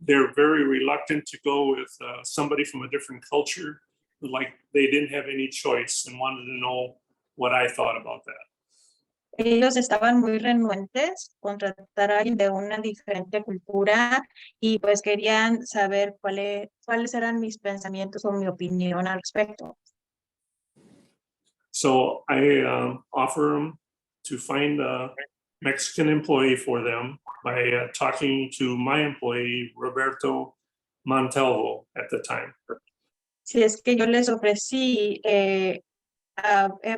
They're very reluctant to go with somebody from a different culture, like they didn't have any choice, and wanted to know what I thought about that. Ellos estaban muy renuentes con tratar a alguien de una diferente cultura y pues querían saber cuáles eran mis pensamientos o mi opinión al respecto. So I offer them to find a Mexican employee for them by talking to my employee, Roberto Montalvo, at the time. Si es que yo les ofrecí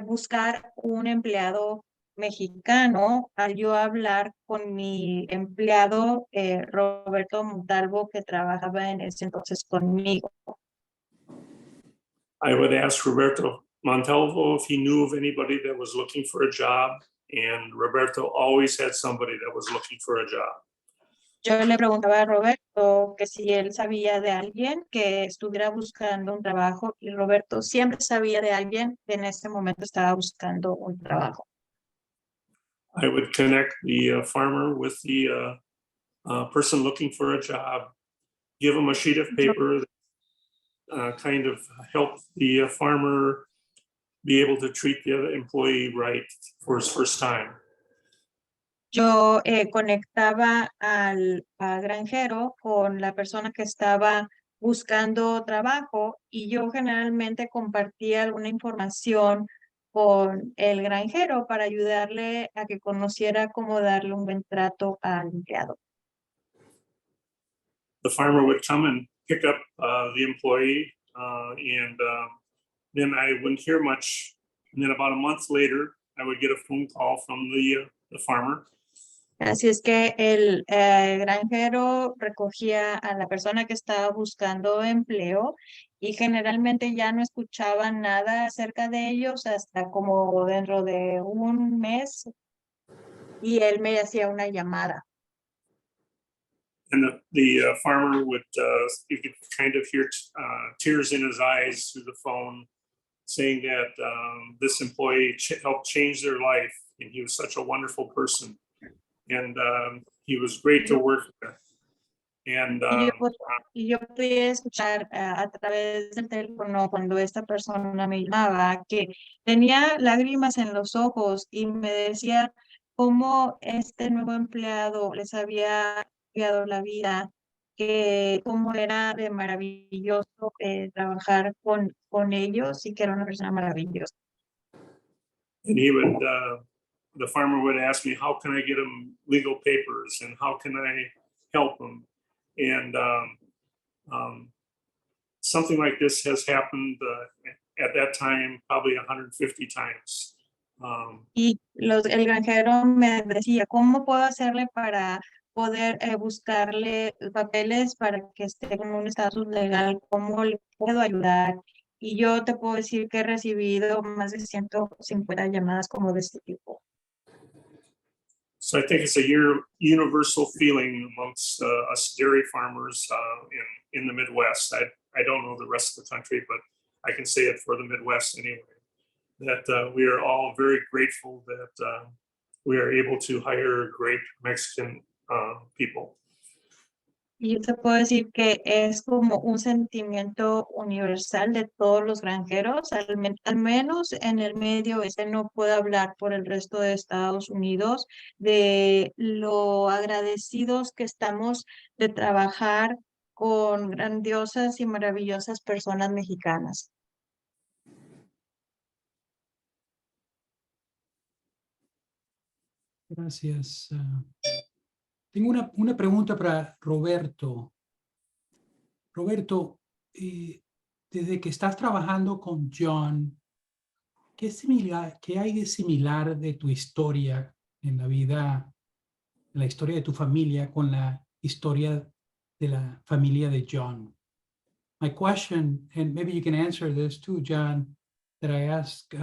buscar un empleado mexicano al yo hablar con mi empleado Roberto Montalvo, que trabajaba en ese entonces conmigo. I would ask Roberto Montalvo if he knew of anybody that was looking for a job, and Roberto always had somebody that was looking for a job. Yo le preguntaba a Roberto que si él sabía de alguien que estuviera buscando un trabajo, y Roberto siempre sabía de alguien que en ese momento estaba buscando un trabajo. I would connect the farmer with the person looking for a job, give him a sheet of paper, kind of help the farmer be able to treat the employee right for his first time. Yo conectaba al granjero con la persona que estaba buscando trabajo y yo generalmente compartía alguna información con el granjero para ayudarle a que conociera cómo darle un buen trato al empleado. The farmer would come and pick up the employee, and then I wouldn't hear much. And then about a month later, I would get a phone call from the farmer. Así es que el granjero recogía a la persona que estaba buscando empleo y generalmente ya no escuchaba nada acerca de ellos hasta como dentro de un mes y él me hacía una llamada. And the farmer would, you could kind of hear tears in his eyes through the phone, saying that this employee helped change their life, and he was such a wonderful person, and he was great to work with. And Y yo podía escuchar a través del teléfono cuando esta persona me llamaba que tenía lágrimas en los ojos y me decía cómo este nuevo empleado les había cambiado la vida, que cómo era de maravilloso trabajar con ellos y que era una persona maravillosa. and he would, the farmer would ask me, how can I get him legal papers, and how can I help him? And something like this has happened at that time probably 150 times. Y el granjero me decía, ¿cómo puedo hacerle para poder buscarle papeles para que esté con un estatus legal? ¿Cómo le puedo ayudar? Y yo te puedo decir que he recibido más de 150 llamadas como de este tipo. So I think it's a universal feeling amongst us dairy farmers in the Midwest. I don't know the rest of the country, but I can say it for the Midwest anyway, that we are all very grateful that we are able to hire great Mexican people. Y yo te puedo decir que es como un sentimiento universal de todos los granjeros, al menos en el medio oeste. No puedo hablar por el resto de Estados Unidos, de lo agradecidos que estamos de trabajar con grandiosas y maravillosas personas mexicanas. Gracias. Tengo una pregunta para Roberto. Roberto, desde que estás trabajando con John, ¿qué hay de similar de tu historia en la vida, en la historia de tu familia con la historia de la familia de John? My question, and maybe you can answer this too, John, that I asked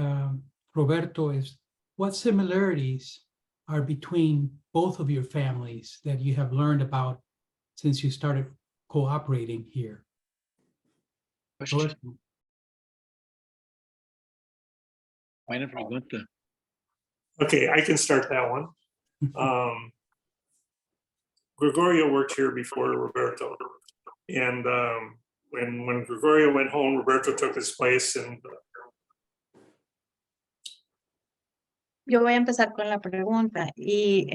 Roberto is, what similarities are between both of your families that you have learned about since you started cooperating here? Roberto. Buena pregunta. Okay, I can start that one. Gregorio worked here before Roberto. And when Gregorio went home, Roberto took his place. And Yo voy a empezar con la pregunta y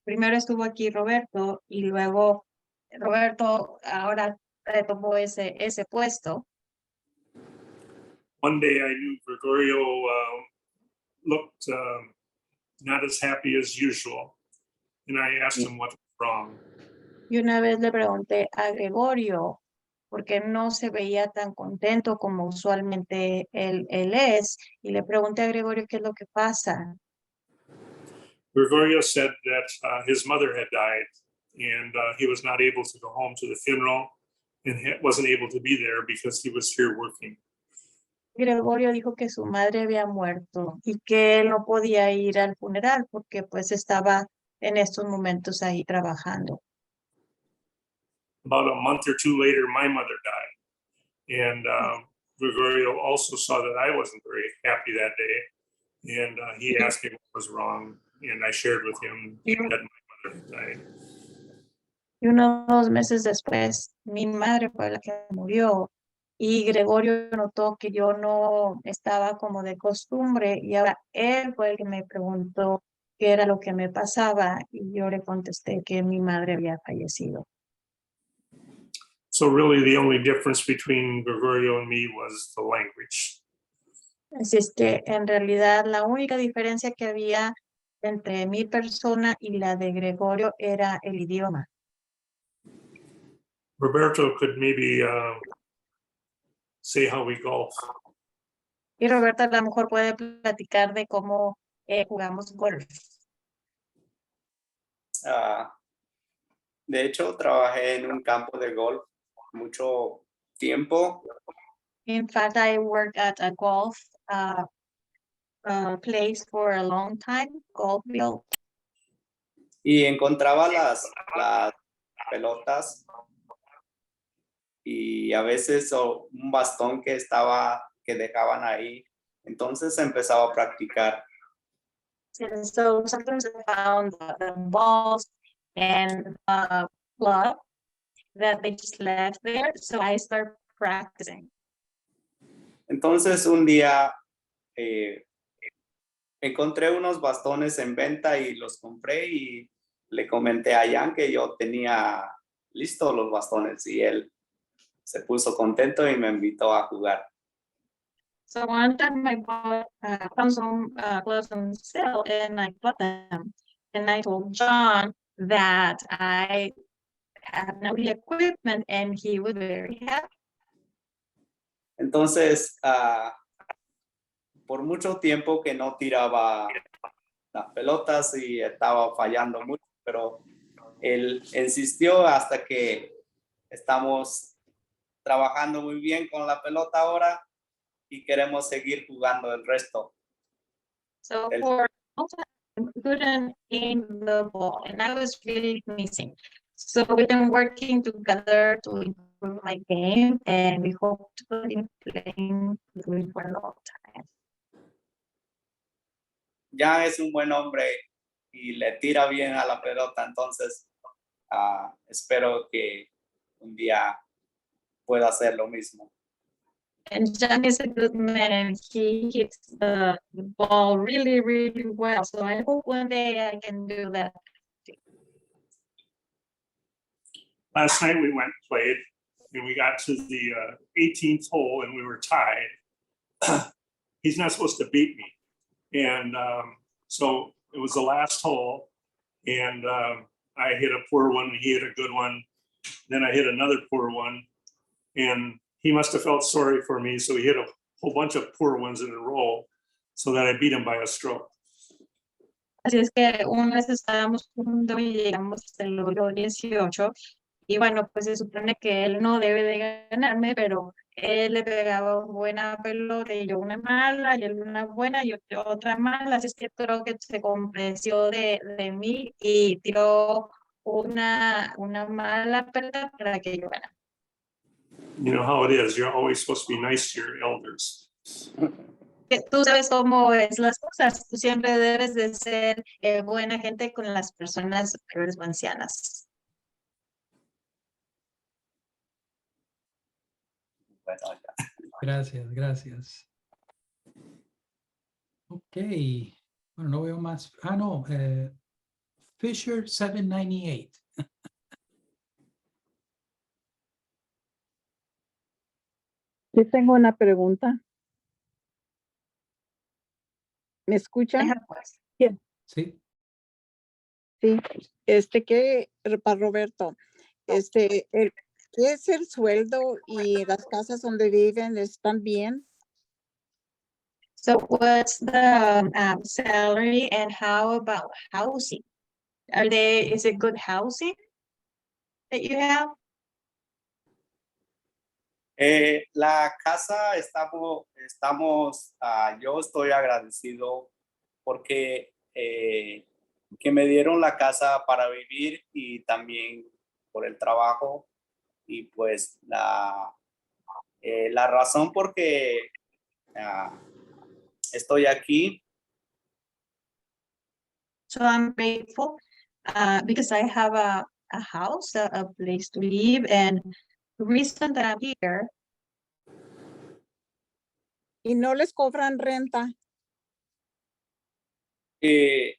primero estuvo aquí Roberto y luego Roberto ahora tomó ese puesto. one day I knew Gregorio looked not as happy as usual. And I asked him what was wrong. Y una vez le pregunté a Gregorio porque no se veía tan contento como usualmente él es, y le pregunté a Gregorio qué es lo que pasa. Gregorio said that his mother had died and he was not able to go home to the funeral and wasn't able to be there because he was here working. Gregorio dijo que su madre había muerto y que él no podía ir al funeral porque pues estaba en estos momentos ahí trabajando. About a month or two later, my mother died. And Gregorio also saw that I wasn't very happy that day. And he asked me what was wrong. And I shared with him that my mother had died. Y unos 2 meses después, mi madre fue la que murió. Y Gregorio notó que yo no estaba como de costumbre y ahora él fue el que me preguntó qué era lo que me pasaba y yo le contesté que mi madre había fallecido. So really the only difference between Gregorio and me was the language. Así es que en realidad la única diferencia que había entre mi persona y la de Gregorio era el idioma. Roberto could maybe say how we golf. Y Roberto a lo mejor puede platicar de cómo jugamos golf. De hecho, trabajé en un campo de golf mucho tiempo. In fact, I worked at a golf place for a long time, Golfville. Y encontraba las pelotas y a veces un bastón que dejaban ahí. Entonces empezaba a practicar. And so sometimes I found the balls and club that they just left there. So I started practicing. Entonces un día encontré unos bastones en venta y los compré y le comenté a Jan que yo tenía listos los bastones y él se puso contento y me invitó a jugar. So one time I bought some gloves on sale and I bought them. And I told John that I had no equipment and he was very happy. Entonces, por mucho tiempo que no tiraba las pelotas y estaba fallando mucho, pero él insistió hasta que estamos trabajando muy bien con la pelota ahora y queremos seguir jugando el resto. So for a long time, I couldn't aim the ball and I was really missing. So we've been working together to improve my game and we hope to continue playing for a long time. Jan es un buen hombre y le tira bien a la pelota, entonces espero que un día pueda hacer lo mismo. And John is a good man and he hits the ball really, really well. So I hope one day I can do that. Last night we went and played, and we got to the 18th hole, and we were tied. He's not supposed to beat me, and so it was the last hole, and I hit a poor one, he hit a good one, then I hit another poor one, and he must have felt sorry for me, so he hit a whole bunch of poor ones in a row, so that I beat him by a stroke. Así es que una vez estábamos juntos y llegamos hasta el hoyo 18 y bueno, pues se supone que él no debe de ganarme, pero él le pegaba una buena pelota y yo una mala y él una buena y yo otra mala, así es que creo que se convenció de mí y tiró una mala pelota para que yo ganara. You know how it is, you're always supposed to be nice to your elders. Que tú sabes cómo es las cosas, tú siempre debes de ser buena gente con las personas mayores o ancianas. Bueno, ya. Gracias, gracias. Ok. Bueno, no veo más. Ah, no. Fisher 798. Yo tengo una pregunta. ¿Me escuchan? Deja, pues. Sí. Sí. Para Roberto, ¿qué es el sueldo y las casas donde viven están bien? So what's the salary and how about housing? Is it good housing that you have? La casa yo estoy agradecido porque que me dieron la casa para vivir y también por el trabajo y pues la razón por que estoy aquí. So I'm grateful because I have a house, a place to live, and the reason that I'm here. Y no les cobran renta. El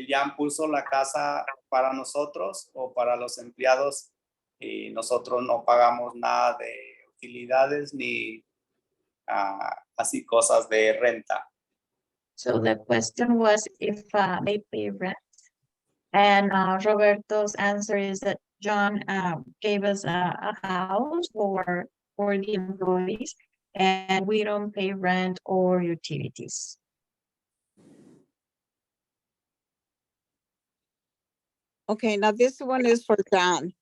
Jan puso la casa para nosotros o para los empleados y nosotros no pagamos nada de utilidades ni así cosas de renta. So the question was if they pay rent. And Roberto's answer is that John gave us a house for the employees and we don't pay rent or utilities. Okay, now this one is for John.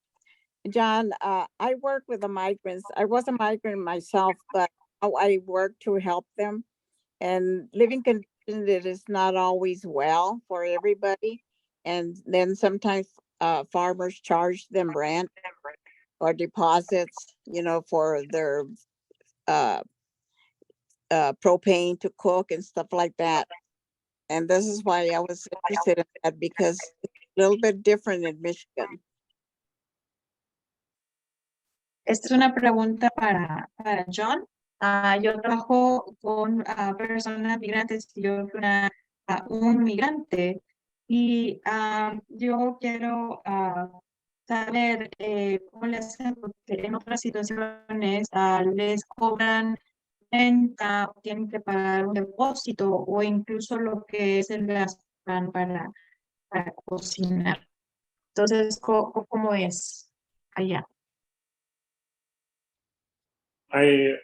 John, I work with the migrants. I was a migrant myself, but I work to help them. And living conditions, it is not always well for everybody. And then sometimes farmers charge them rent or deposits, for their propane to cook and stuff like that. And this is why I was interested in that because it's a little bit different in Michigan. Esta es una pregunta para John. Yo trabajo con personas migrantes, yo soy un migrante y yo quiero saber cómo le hacen, porque en otras situaciones les cobran renta, tienen que pagar un depósito o incluso lo que es el gasto para cocinar. Entonces, ¿cómo es allá? I'm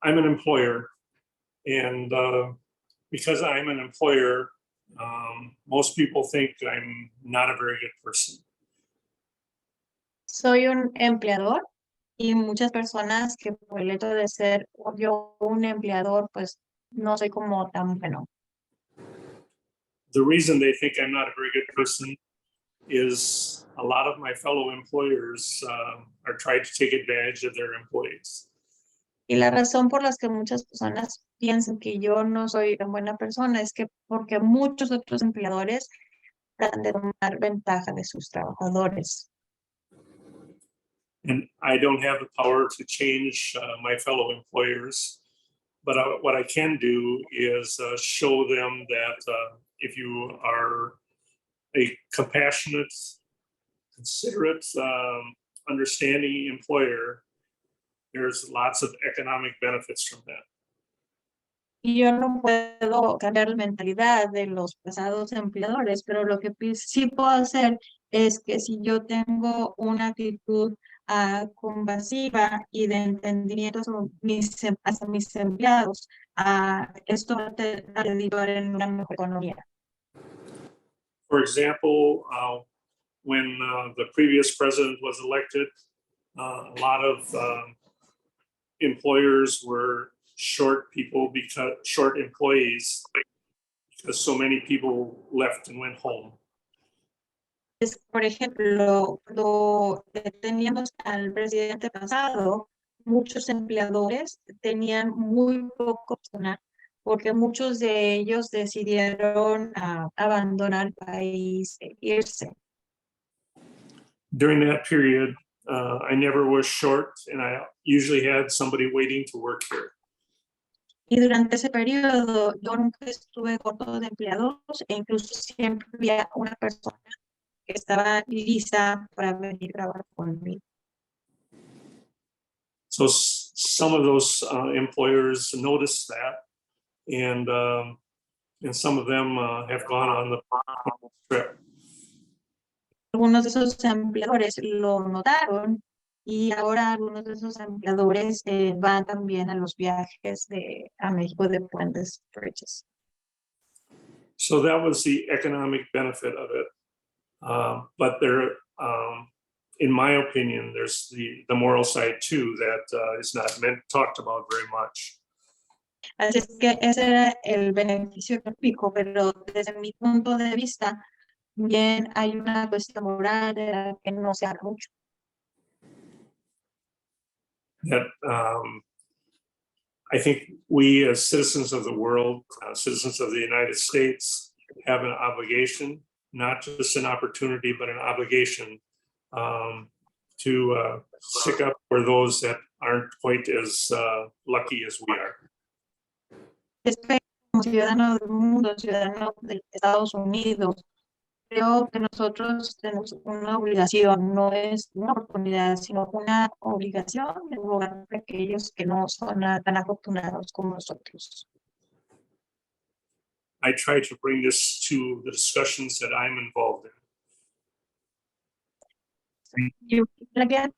an employer, and because I'm an employer, most people think I'm not a very good person. Soy un empleador y muchas personas que por el hecho de ser yo un empleador, pues no soy como tan bueno. The reason they think I'm not a very good person is a lot of my fellow employers are trying to take advantage of their employees. Y la razón por las que muchas personas piensan que yo no soy tan buena persona es que porque muchos otros empleadores tratan de tomar ventaja de sus trabajadores. And I don't have the power to change my fellow employers. But what I can do is show them that if you are a compassionate, considerate, understanding employer, there's lots of economic benefits from that. Y yo no puedo cambiar la mentalidad de los pasados empleadores, pero lo que sí puedo hacer es que si yo tengo una actitud compasiva y de entendimiento hacia mis empleados, esto va a derivar en una mejor economía. For example, when the previous president was elected, a lot of employers were short employees because so many people left and went home. Por ejemplo, cuando teníamos al presidente pasado, muchos empleadores tenían muy poco personal porque muchos de ellos decidieron abandonar el país e irse. During that period, I never was short, and I usually had somebody waiting to work here. Y durante ese periodo, yo nunca estuve corto de empleados e incluso siempre había una persona que estaba lista para venir a trabajar conmigo. So some of those employers noticed that, and some of them have gone on the trip. Algunos de esos empleadores lo notaron y ahora algunos de esos empleadores van también a los viajes a México de Puentes Bridges. So that was the economic benefit of it. But there, in my opinion, there's the moral side too that is not talked about very much. Así es que ese era el beneficio económico, pero desde mi punto de vista, bien hay una cuestión moral de la que no se habla mucho. That I think we as citizens of the world, citizens of the United States, have an obligation, not just an opportunity, but an obligation to stick up for those that aren't quite as lucky as we are. Es que como ciudadanos del mundo, ciudadanos de Estados Unidos, creo que nosotros tenemos una obligación, no es una oportunidad, sino una obligación de abogar por aquellos que no son tan afortunados como nosotros. I try to bring this to the discussions that I'm involved in. You again?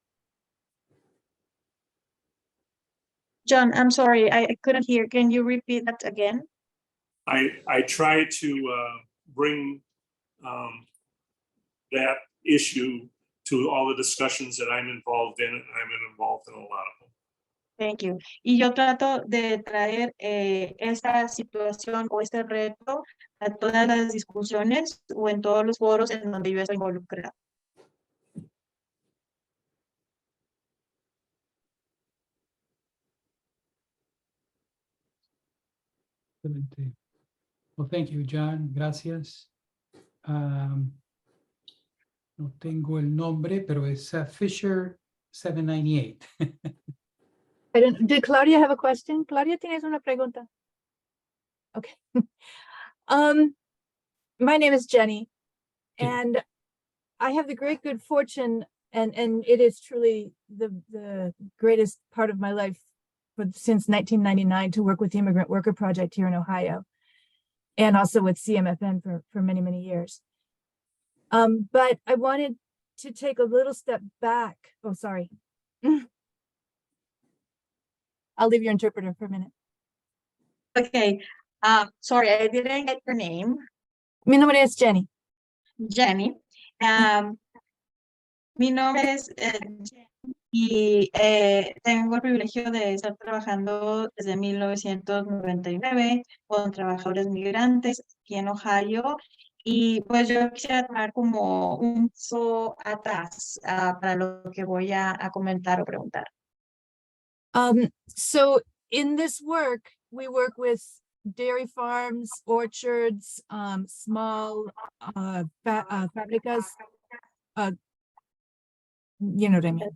John, I'm sorry, I couldn't hear. Can you repeat that again? I try to bring that issue to all the discussions that I'm involved in, and I'm involved in a lot of them. Thank you. Y yo trato de traer esta situación o este reto a todas las discusiones o en todos los foros en donde yo estoy involucrada. Excelente. Well, thank you, John. Gracias. No tengo el nombre, pero es Fisher 798. Did Claudia have a question? Claudia, ¿tienes una pregunta? Okay. My name is Jenny, and I have the great good fortune, and it is truly the greatest part of my life since 1999 to work with the Immigrant Worker Project here in Ohio, and also with CMFN for many, many years. But I wanted to take a little step back. Oh, sorry. I'll leave your interpreter for a minute. Okay. Sorry, I didn't get your name. Mi nombre es Jenny. Jenny. Mi nombre es Jenny y tengo el privilegio de estar trabajando desde 1999 con trabajadores migrantes aquí en Ohio. Y pues yo quisiera tomar como un paso atrás para lo que voy a comentar o preguntar. So in this work, we work with dairy farms, orchards, small fábricas. You know what I mean?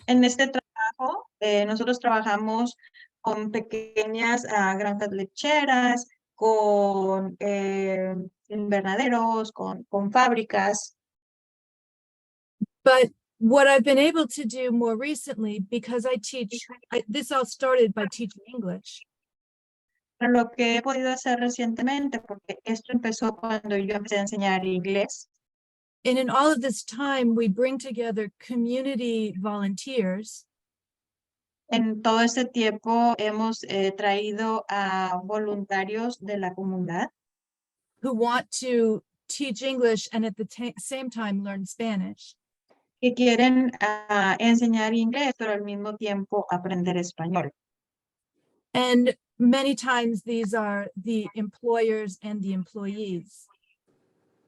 En este trabajo, nosotros trabajamos con pequeñas granjas lecheras, con invernaderos, con fábricas. But what I've been able to do more recently, because I teach, this all started by teaching English. Pero lo que he podido hacer recientemente, porque esto empezó cuando yo empecé a enseñar inglés. And in all of this time, we bring together community volunteers En todo este tiempo hemos traído a voluntarios de la comunidad who want to teach English and at the same time learn Spanish. que quieren enseñar inglés, pero al mismo tiempo aprender español. And many times these are the employers and the employees.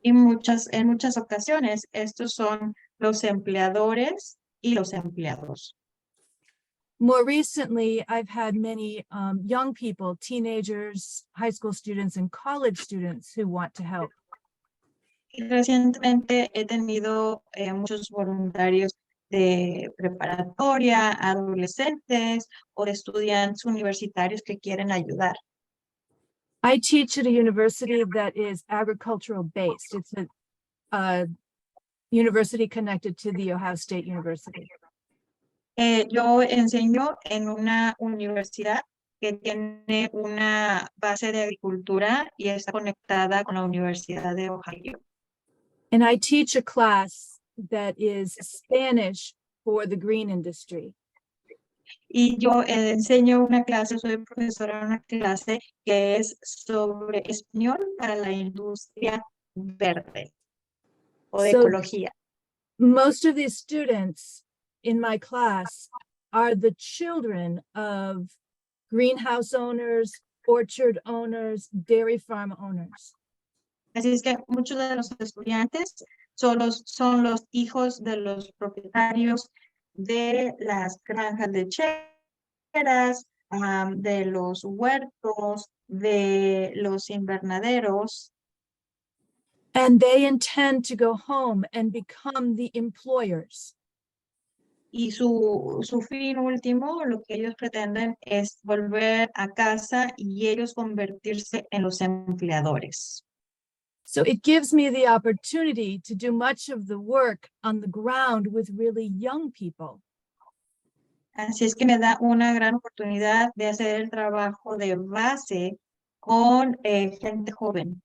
Y en muchas ocasiones estos son los empleadores y los empleados. More recently, I've had many young people, teenagers, high school students, and college students who want to help. Y recientemente he tenido muchos voluntarios de preparatoria, adolescentes o de estudiantes universitarios que quieren ayudar. I teach at a university that is agricultural based. It's a university connected to the Ohio State University. Yo enseño en una universidad que tiene una base de agricultura y está conectada con la Universidad de Ohio. And I teach a class that is Spanish for the green industry. Y yo enseño una clase, soy profesora de una clase que es sobre español para la industria verde o de So- ecología. Most of these students in my class are the children of greenhouse owners, orchard owners, dairy farm owners. Así es que muchos de los estudiantes son los hijos de los propietarios de las granjas lecheras, de los huertos, de los invernaderos, And they intend to go home and become the employers. y su fin último, lo que ellos pretenden es volver a casa y ellos convertirse en los empleadores. So it gives me the opportunity to do much of the work on the ground with really young people. Así es que me da una gran oportunidad de hacer el trabajo de base con gente joven.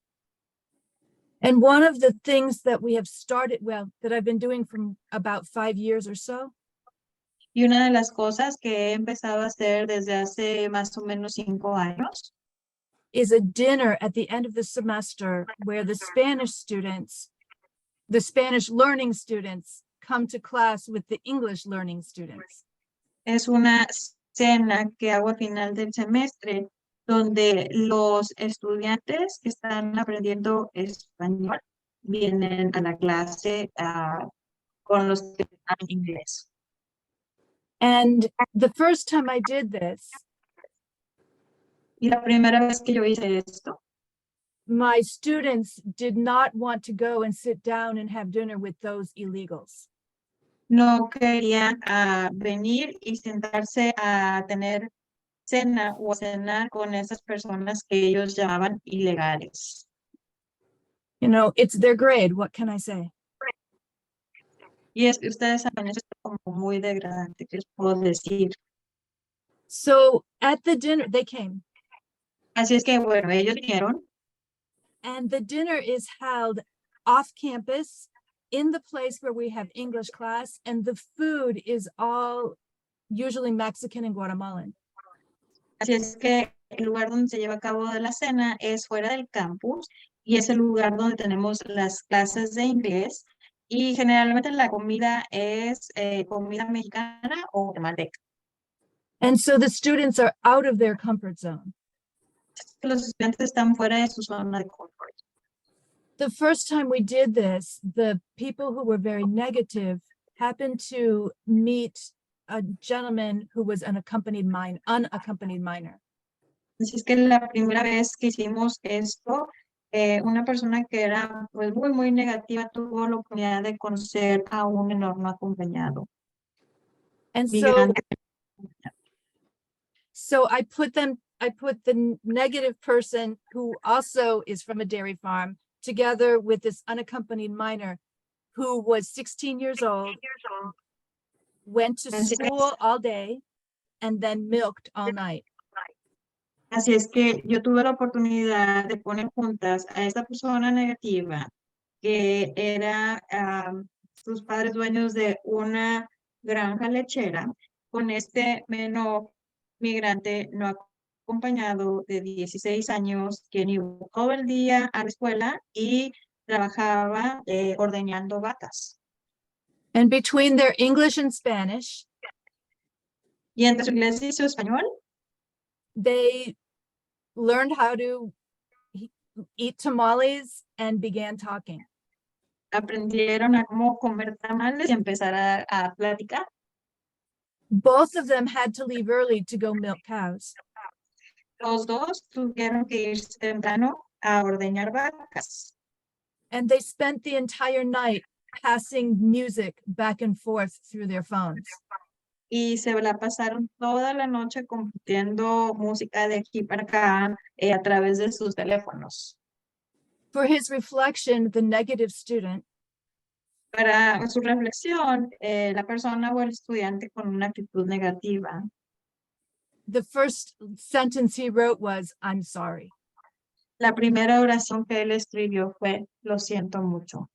And one of the things that we have started, well, that I've been doing from about 5 years or so, Y una de las cosas que he empezado a hacer desde hace más o menos 5 años is a dinner at the end of the semester where the Spanish students, the Spanish learning students, come to class with the English learning students. es una cena que hago al final del semestre donde los estudiantes que están aprendiendo español vienen a la clase con los que hablan inglés. And the first time I did this, Y la primera vez que yo hice esto, my students did not want to go and sit down and have dinner with those illegals. no querían venir y sentarse a tener cena o a cenar con esas personas que ellos llamaban ilegales. You know, it's their grade. What can I say? Y es que ustedes saben, eso es como muy degradante, que les puedo decir. So at the dinner, they came, Así es que, bueno, ellos vinieron and the dinner is held off campus in the place where we have English class, and the food is all usually Mexican and Guatemalan. Así es que el lugar donde se lleva a cabo de la cena es fuera del campus y es el lugar donde tenemos las clases de inglés y generalmente la comida es comida mexicana o guatemalteca. And so the students are out of their comfort zone. Los estudiantes están fuera de su zona de confort. The first time we did this, the people who were very negative happened to meet a gentleman who was an unaccompanied minor. Así es que la primera vez que hicimos esto, una persona que era pues muy, muy negativa tuvo la oportunidad de conocer a un menor no acompañado. And Migrante. so I put the negative person who also is from a dairy farm together with this unaccompanied minor who was 16 years old, went to school all day, and then milked all night. Así es que yo tuve la oportunidad de poner juntas a esta persona negativa que era sus padres dueños de una granja lechera con este menor migrante no acompañado de 16 años que iba todo el día a la escuela y trabajaba ordeñando vacas. And between their English and Spanish, Y entre su inglés y su español, they learned how to eat tamales and began talking. aprendieron a cómo comer tamales y empezar a platicar. Both of them had to leave early to go milk cows. Los dos tuvieron que ir temprano a ordeñar vacas. And they spent the entire night passing music back and forth through their phones. Y se la pasaron toda la noche compartiendo música de aquí para acá a través de sus teléfonos. For his reflection, the negative student Para su reflexión, la persona o el estudiante con una actitud negativa, the first sentence he wrote was, "I'm sorry." la primera oración que él escribió fue, lo siento mucho.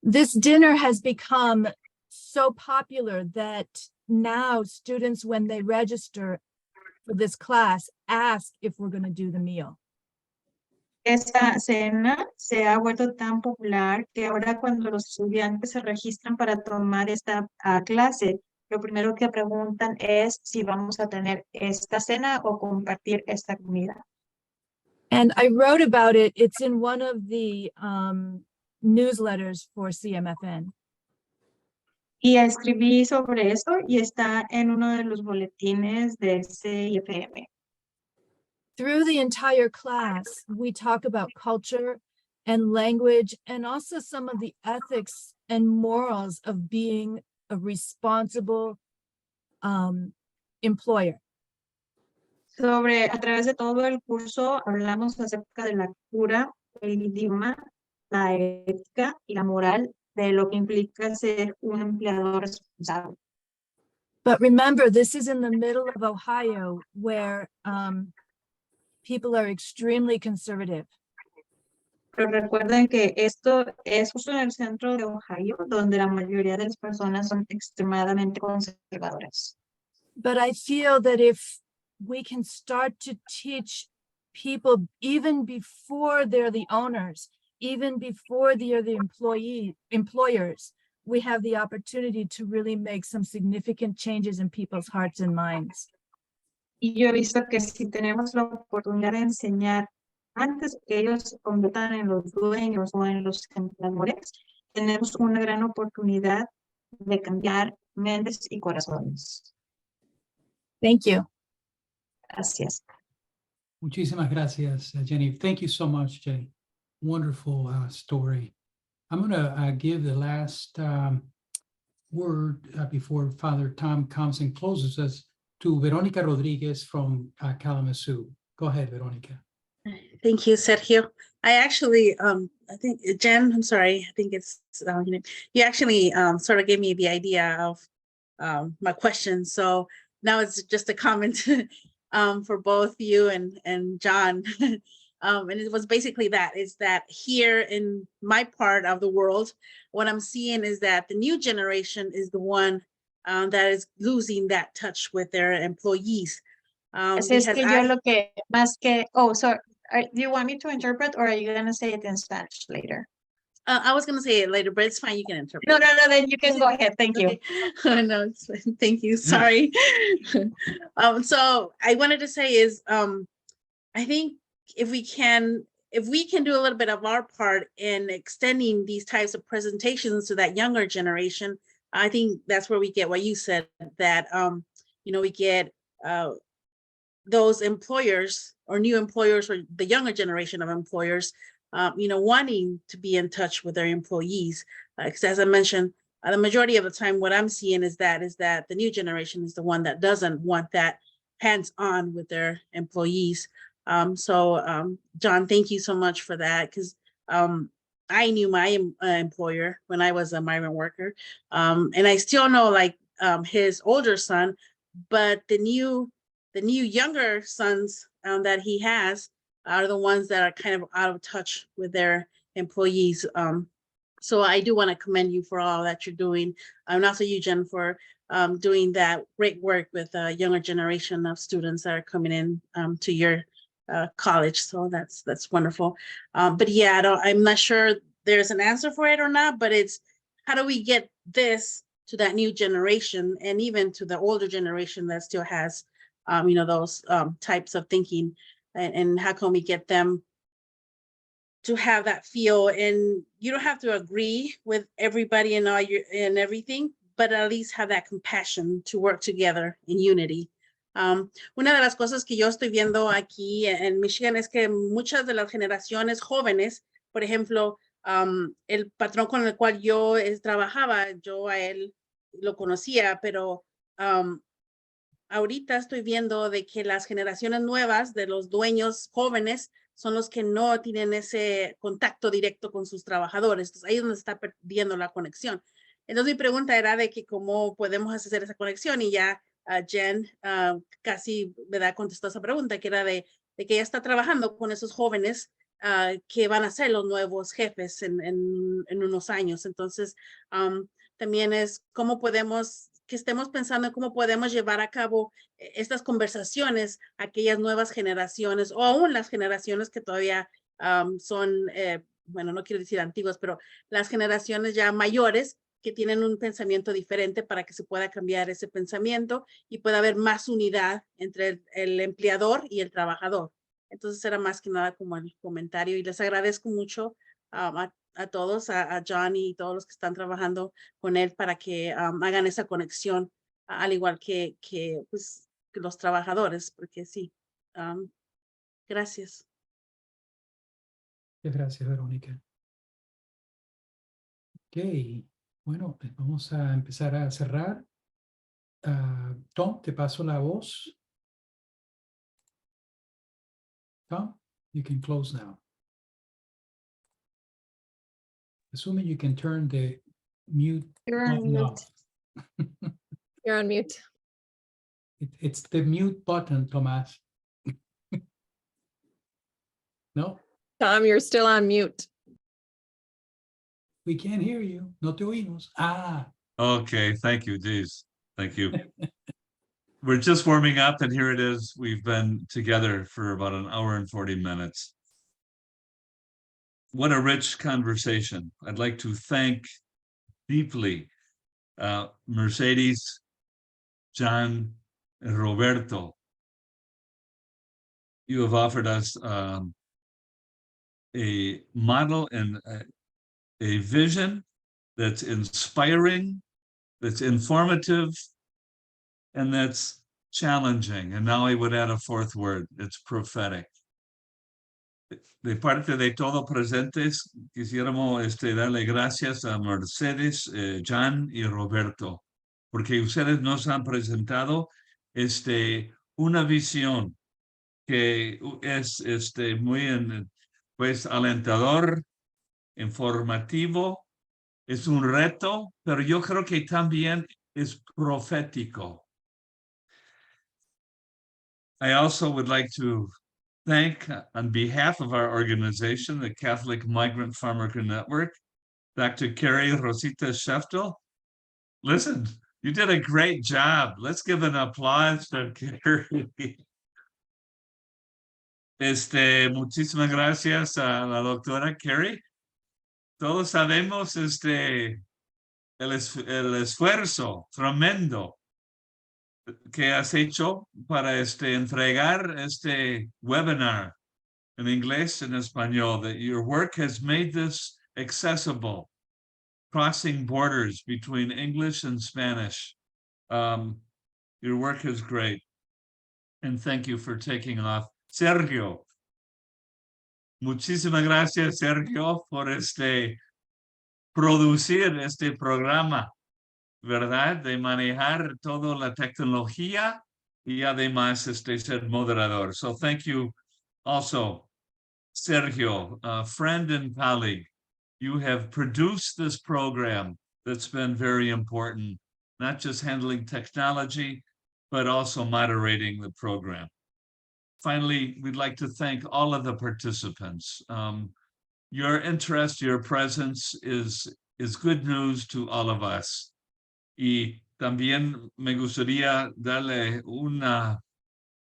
This dinner has become so popular that now students, when they register for this class, ask if we're going to do the meal. Esta cena se ha vuelto tan popular que ahora cuando los estudiantes se registran para tomar esta clase, lo primero que preguntan es si vamos a tener esta cena o compartir esta comida. And I wrote about it. It's in one of the newsletters for CMFN. Y escribí sobre esto y está en uno de los boletines del CIFM. Through the entire class, we talk about culture and language and also some of the ethics and morals of being a responsible employer. A través de todo el curso hablamos acerca de la cultura, el idioma, la ética y la moral de lo que implica ser un empleador responsable. But remember, this is in the middle of Ohio where people are extremely conservative. Pero recuerden que esto es justo en el centro de Ohio, donde la mayoría de las personas son extremadamente conservadoras. But I feel that if we can start to teach people even before they're the owners, even before they're the employers, we have the opportunity to really make some significant changes in people's hearts and minds. Y yo he visto que si tenemos la oportunidad de enseñar antes que ellos se conviertan en los dueños o en los empleadores, tenemos una gran oportunidad de cambiar mentes y corazones. Thank you. Gracias. Muchísimas gracias, Jenny. Thank you so much, Jenny. Wonderful story. I'm going to give the last word before Father Tom comes and closes us to Veronica Rodriguez from Kalamazoo. Go ahead, Veronica. Thank you, Sergio. I actually, I think, Jen, I'm sorry, I think it's, you actually sort of gave me the idea of my question. So now it's just a comment for both you and John. And it was basically that, is that here in my part of the world, what I'm seeing is that the new generation is the one that is losing that touch with their employees. Así es que yo lo que más que, oh, sorry, do you want me to interpret or are you going to say it in Spanish later? I was going to say it later, but it's fine. You can interpret. No, then you can go ahead. Thank you. No, it's fine. Thank you. Sorry. So I wanted to say is, I think if we can do a little bit of our part in extending these types of presentations to that younger generation, I think that's where we get what you said, that, you know, we get those employers or new employers or the younger generation of employers, you know, wanting to be in touch with their employees. Because as I mentioned, the majority of the time, what I'm seeing is that the new generation is the one that doesn't want that hands-on with their employees. John, thank you so much for that, because I knew my employer when I was a migrant worker, and I still know like his older son, but the new younger sons that he has are the ones that are kind of out of touch with their employees. So I do want to commend you for all that you're doing, and also you, Jen, for doing that great work with a younger generation of students that are coming in to your college. So that's wonderful. But yeah, I'm not sure there's an answer for it or not, but it's how do we get this to that new generation and even to the older generation that still has, you know, those types of thinking, and how can we get them to have that feel? And you don't have to agree with everybody and all your and everything, but at least have that compassion to work together in unity. Una de las cosas que yo estoy viendo aquí en Michigan es que muchas de las generaciones jóvenes, por ejemplo, el patrón con el cual yo trabajaba, yo a él lo conocía, pero ahorita estoy viendo de que las generaciones nuevas de los dueños jóvenes son los que no tienen ese contacto directo con sus trabajadores. Entonces, ahí es donde se está perdiendo la conexión. Entonces, mi pregunta era de que cómo podemos hacer esa conexión, y ya Jen casi contestó esa pregunta, que era de que ella está trabajando con esos jóvenes que van a ser los nuevos jefes en unos años. Entonces, también es cómo podemos, que estemos pensando en cómo podemos llevar a cabo estas conversaciones a aquellas nuevas generaciones, o aún las generaciones que todavía son, bueno, no quiero decir antiguas, pero las generaciones ya mayores que tienen un pensamiento diferente, para que se pueda cambiar ese pensamiento y pueda haber más unidad entre el empleador y el trabajador. Entonces era más que nada como el comentario, y les agradezco mucho a todos, a John y todos los que están trabajando con él para que hagan esa conexión, al igual que pues, que los trabajadores, porque sí. Gracias. Gracias, Verónica. Ok, bueno, pues vamos a empezar a cerrar. Tom, te paso la voz. Tom, you can close now. Assuming you can turn the mute button off. You're on mute. It's the mute button, Tomás. No? Tom, you're still on mute. We can't hear you. No te oímos. Ah. Okay, thank you, geez. Thank you. We're just warming up, and here it is. We've been together for about an hour and 40 minutes. What a rich conversation. I'd like to thank deeply Mercedes, John, and Roberto. You have offered us a model and a vision that's inspiring, that's informative, and that's challenging. And now I would add a fourth word, it's prophetic. De parte de todo presentes, quisiéramos darle gracias a Mercedes, John y Roberto, porque ustedes nos han presentado una visión que es muy pues alentador, informativo, es un reto, pero yo creo que también es profético. I also would like to thank, on behalf of our organization, the Catholic Migrant Farmworker Network, Dr. Carrie Rosita Sheftel. Listen, you did a great job. Let's give an applause to Carrie. Muchísimas gracias a la doctora Carrie. Todos sabemos el esfuerzo tremendo que has hecho para entregar este webinar in English and Espanol, that your work has made this accessible crossing borders between English and Spanish. Your work is great. And thank you for taking off. Sergio. Muchísimas gracias, Sergio, por producir este programa, ¿verdad? De manejar toda la tecnología y además ser moderador. So thank you also, Sergio, a friend and colleague. You have produced this program that's been very important, not just handling technology, but also moderating the program. Finally, we'd like to thank all of the participants. Your interest, your presence is good news to all of us. Y también me gustaría darle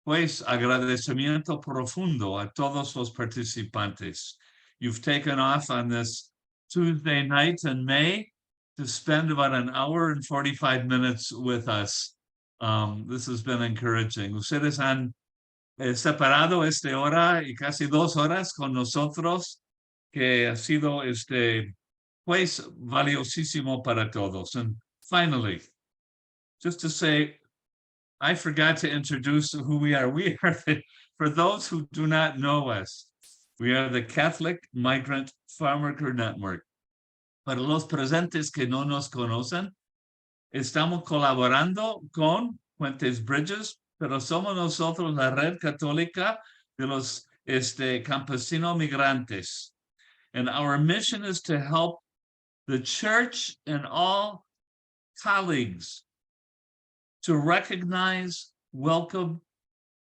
agradecimiento profundo a todos los participantes. You've taken off on this Tuesday night in May to spend about an hour and 45 minutes with us. This has been encouraging. Ustedes han separado esta hora y casi 2 horas con nosotros, que ha sido valiosísimo para todos. And finally, just to say, I forgot to introduce who we are. We are, for those who do not know us, we are the Catholic Migrant Farmworker Network. Para los presentes que no nos conocen, estamos colaborando con Puentes Bridges, pero somos nosotros la red católica de los campesinos migrantes. And our mission is to help the church and all colleagues to recognize, welcome,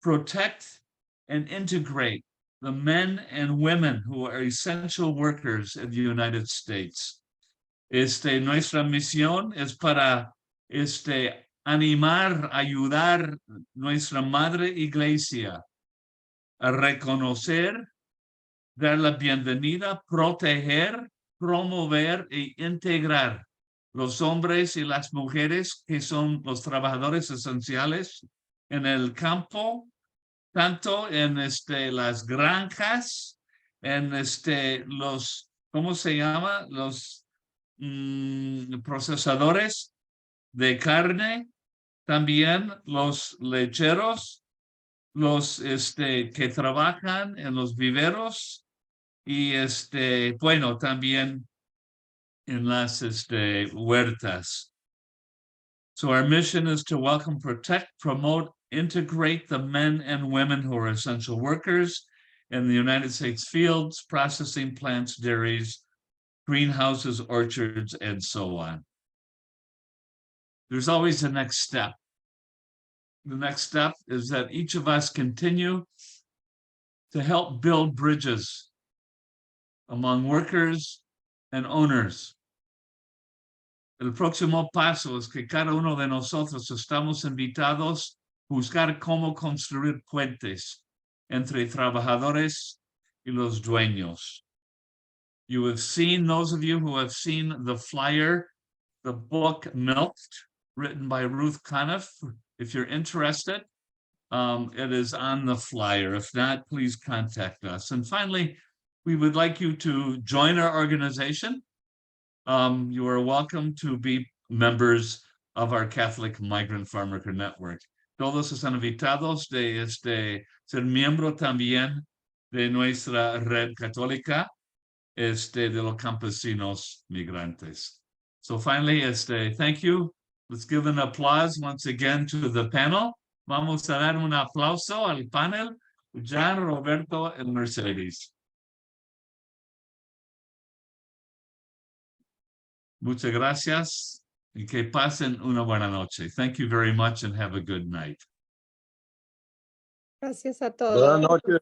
protect, and integrate the men and women who are essential workers in the United States. Nuestra misión es para animar, ayudar nuestra madre iglesia a reconocer, dar la bienvenida, proteger, promover e integrar los hombres y las mujeres que son los trabajadores esenciales en el campo, tanto en las granjas, en los, ¿cómo se llama? Los procesadores de carne, también los lecheros, los que trabajan en los viveros y bueno, también en las huertas. So our mission is to welcome, protect, promote, integrate the men and women who are essential workers in the United States fields, processing plants, dairies, greenhouses, orchards, and so on. There's always a next step. The next step is that each of us continue to help build bridges among workers and owners. El próximo paso es que cada uno de nosotros estamos invitados a buscar cómo construir puentes entre trabajadores y los dueños. You have seen, those of you who have seen the flyer, the book Milked, written by Ruth Conniff. If you're interested, it is on the flyer. If not, please contact us. And finally, we would like you to join our organization. You are welcome to be members of our Catholic Migrant Farmworker Network. Todos están invitados de ser miembro también de nuestra red católica de los campesinos migrantes. So finally, thank you. Let's give an applause once again to the panel. Vamos a dar un aplauso al panel, John, Roberto, and Mercedes. Muchas gracias y que pasen una buena noche. Thank you very much and have a good night. Gracias a todos. Buenas noches.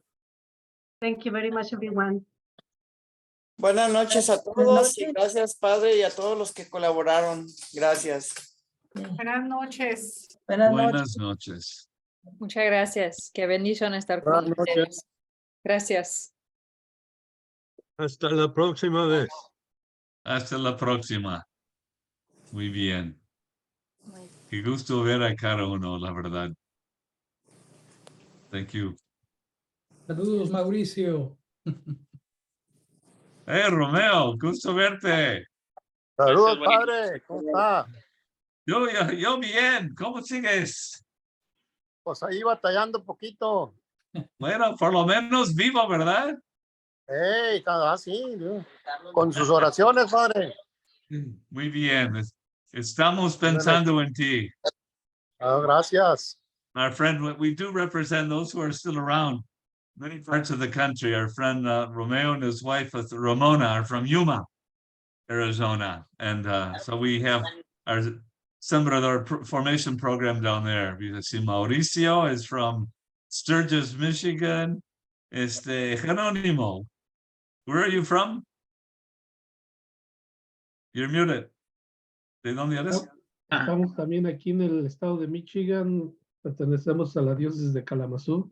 Thank you very much, everyone. Buenas noches a todos y gracias, Padre, y a todos los que colaboraron. Gracias. Buenas noches. Buenas noches. Muchas gracias. Qué bendición estar con Buenas noches. ustedes. Gracias. Hasta la próxima vez. Hasta la próxima. Muy bien. Qué gusto ver a cada uno, la verdad. Thank you. Saludos, Mauricio. Hey, Romeo, gusto verte. Saludos, Gracias, Benny. padre. ¿Cómo está? Yo bien, ¿cómo sigues? Pues ahí batallando un poquito. Bueno, por lo menos vivo, ¿verdad? Hey, sí, con sus oraciones, padre. Muy bien. Estamos Ándale. pensando en ti. Gracias. Our friend, we do represent those who are still around. Many parts of the country. Our friend Romeo and his wife Ramona are from Yuma, Arizona. And so we have our Sembrador formation program down there. Mauricio is from Sturgis, Michigan. Jerónimo, where are you from? You're muted. ¿De dónde eres? Estamos también aquí en el estado de Michigan, pertenecemos a la diócesis de Kalamazoo.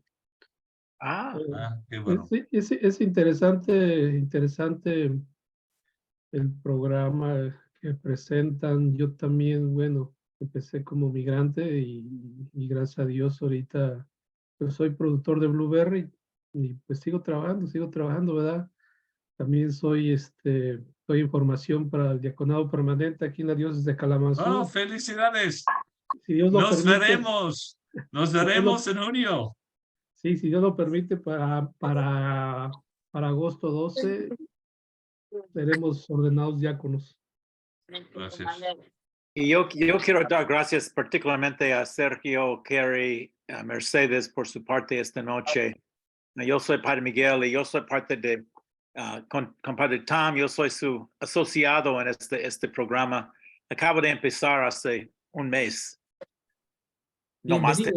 Qué bueno. Es interesante el programa que presentan. Yo también, bueno, empecé como migrante y gracias a Dios ahorita pues soy productor de Blueberry y pues sigo trabajando, ¿verdad? También soy en formación para el diaconado permanente aquí en la diócesis de Kalamazoo. Oh, felicidades. Si Dios lo Nos permite, veremos. Nos veremos en junio. Sí, si Dios lo permite, para agosto 12 seremos ordenados diáconos. Gracias. Y yo quiero dar gracias particularmente a Sergio, Kerry, a Mercedes por su parte esta noche. Yo soy Padre Miguel y yo soy parte de, con Padre Tom, yo soy su asociado en este programa. Acabo de empezar hace un mes. No más de,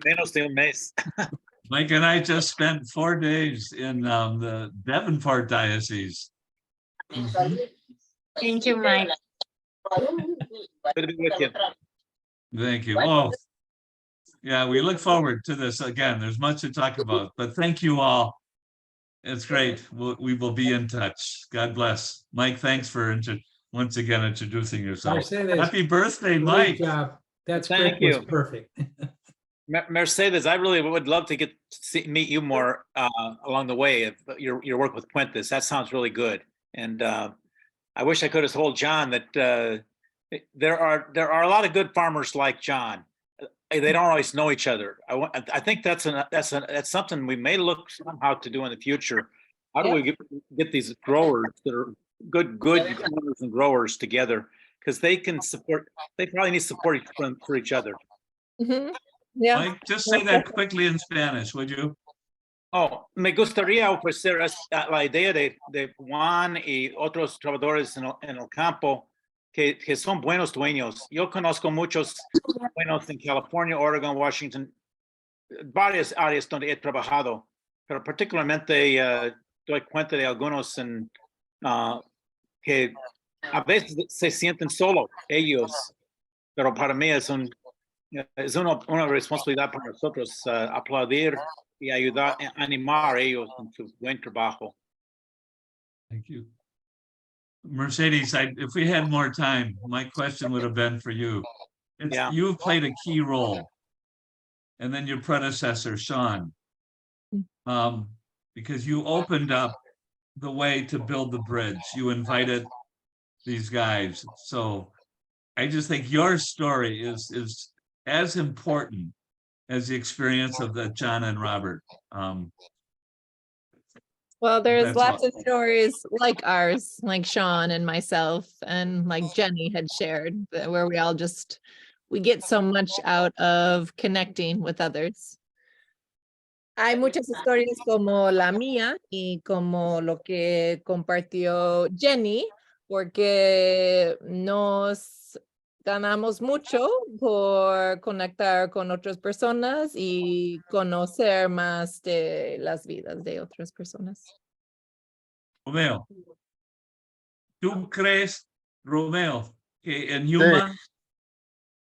menos de un mes. Mike and I just spent 4 days in the Davenport Diocese. Thank you, Mike. Good to be with you. Thank you. Oh, yeah, we look forward to this again. There's much to talk about, but thank you all. It's great. We will be in touch. God bless. Mike, thanks for once again introducing yourself. Mercedes, Happy birthday, great Mike. job. That Thank script was you. perfect. Mercedes, I really would love to meet you more along the way of your work with Puentes. That sounds really good. And I wish I could have told John that there are a lot of good farmers like John. They don't always know each other. I think that's something we may look somehow to do in the future. How do we get these growers that are good farmers and growers together? Because they probably need support for each other. Mhm. Yeah. Mike, just say that quickly in Spanish, would you? Oh, me gustaría ofrecer la idea de Juan y otros trabajadores en el campo que son buenos dueños. Yo conozco muchos buenos en California, Oregon, Washington, varias áreas donde he trabajado, pero particularmente doy cuenta de algunos que a veces se sienten solos ellos, pero para mí es una responsabilidad para nosotros aplaudir y ayudar, animar a ellos en su buen trabajo. Thank you. Mercedes, if we had more time, my question would have been for you. You've played a key role, and then your predecessor, Sean, because you opened up the way to build the bridge. You invited these guys. So I just think your story is as important as the experience of the John and Robert. Well, there's That's lots all. of stories like ours, like Sean and myself, and like Jenny had shared, where we get so much out of connecting with others. Hay muchas historias como la mía y como lo que compartió Jenny, porque nos ganamos mucho por conectar con otras personas y conocer más de las vidas de otras personas. Romeo, ¿tú crees, Romeo, que en Yuma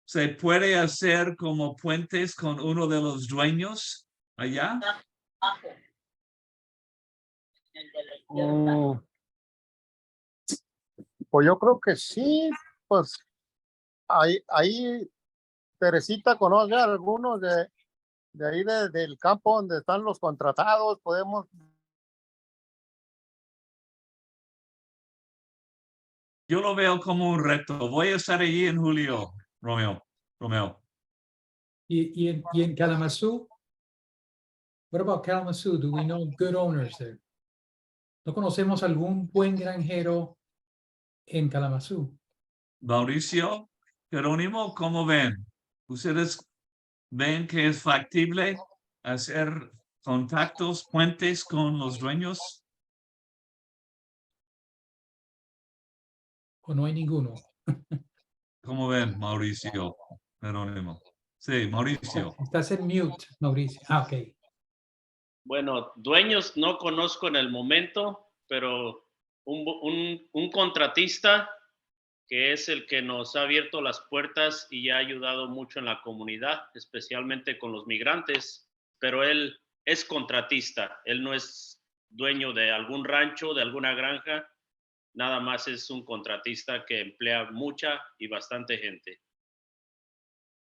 se puede hacer como Puentes con uno de los dueños allá? Pues yo creo que sí, pues ahí Teresita conoce a algunos de ahí del campo donde están los contratados, podemos yo lo veo como un reto. Voy a estar allí en julio, Romeo. Y en Kalamazoo? What about Kalamazoo? Do we know good owners there? ¿No conocemos algún buen granjero en Kalamazoo? Mauricio, Jerónimo, ¿cómo ven? ¿Ustedes ven que es factible hacer contactos, puentes con los dueños? ¿O no hay ninguno? ¿Cómo ven, Mauricio? Jerónimo. Sí, Mauricio. Estás en mute, Mauricio. Ok. Bueno, dueños no conozco en el momento, pero un contratista que es el que nos ha abierto las puertas y ha ayudado mucho en la comunidad, especialmente con los migrantes, pero él es contratista, él no es dueño de algún rancho, de alguna granja, nada más es un contratista que emplea mucha y bastante gente.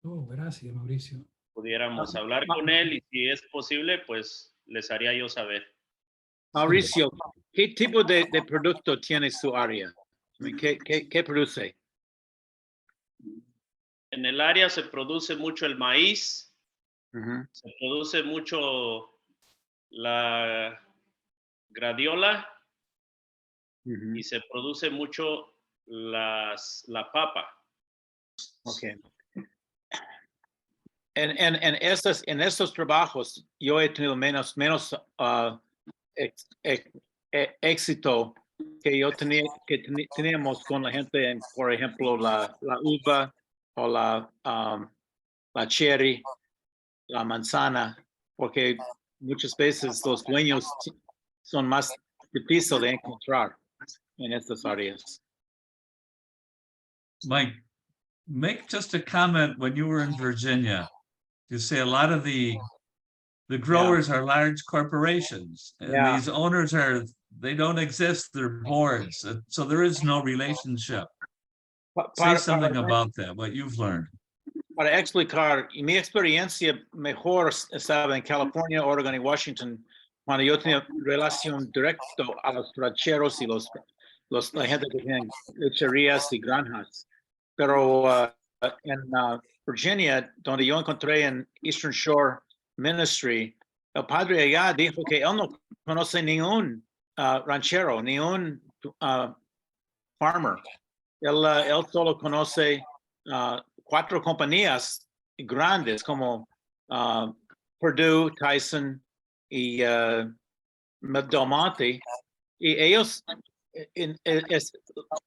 Oh, gracias, Mauricio. Pudiéramos hablar con él y si es posible, pues les haría yo saber. Mauricio, ¿qué tipo de producto tiene su área? ¿Qué produce? En el área se produce mucho el maíz, se produce mucho la gradiola y se produce mucho la papa. Okay. En estos trabajos yo he tenido menos éxito que teníamos con la gente, por ejemplo, la uva o la cherry, la manzana, porque muchas veces los dueños son más difíciles de encontrar en estas áreas. Mike, make just a comment. When you were in Virginia, you say a lot of the growers are large corporations, and these owners they don't exist, they're boards, so there is no relationship. Say something about that, what you've learned. Para explicar, y mi experiencia mejor estaba en California, Oregon y Washington, cuando yo tenía relación directa a los rancheros y la gente que tienen lecherías y granjas. Pero en Virginia, donde yo encontré en Eastern Shore Ministry, el padre allá dijo que él no conoce ningún ranchero, ningún farmer. Él solo conoce 4 compañías grandes como Purdue, Tyson y Del Monte, y ellos,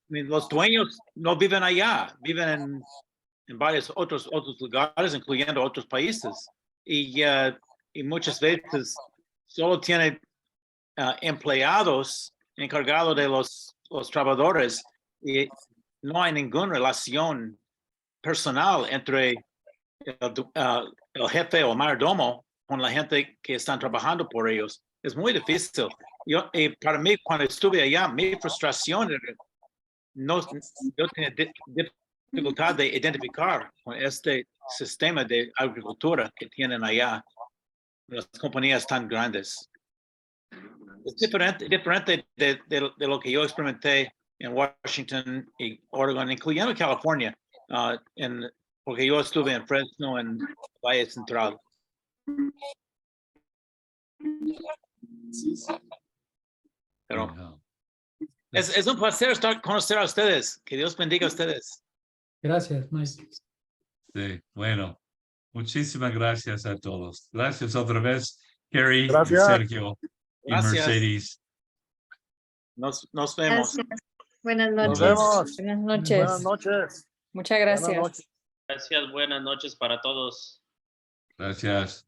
los dueños no viven allá, viven en varios otros lugares, incluyendo otros países, y muchas veces solo tienen empleados encargados de los trabajadores, y no hay ninguna relación personal entre el jefe o mayordomo con la gente que están trabajando por ellos. Es muy difícil. Para mí, cuando estuve allá, mi frustración era yo tenía dificultad de identificar con este sistema de agricultura que tienen allá las compañías tan grandes. Es diferente de lo que yo experimenté en Washington y Oregon, incluyendo California, porque yo estuve en Fresno, en Valle Central. Pero es un placer conocer a ustedes. Que Dios bendiga a ustedes. Gracias, Mike. Sí, bueno, muchísimas gracias a todos. Gracias otra vez, Carrie, y Gracias. Sergio y Gracias. Mercedes. Nos vemos. Gracias. Buenas noches. Nos vemos. Buenas noches. Buenas noches. Muchas Buenas gracias. noches. Gracias, buenas noches para todos. Gracias.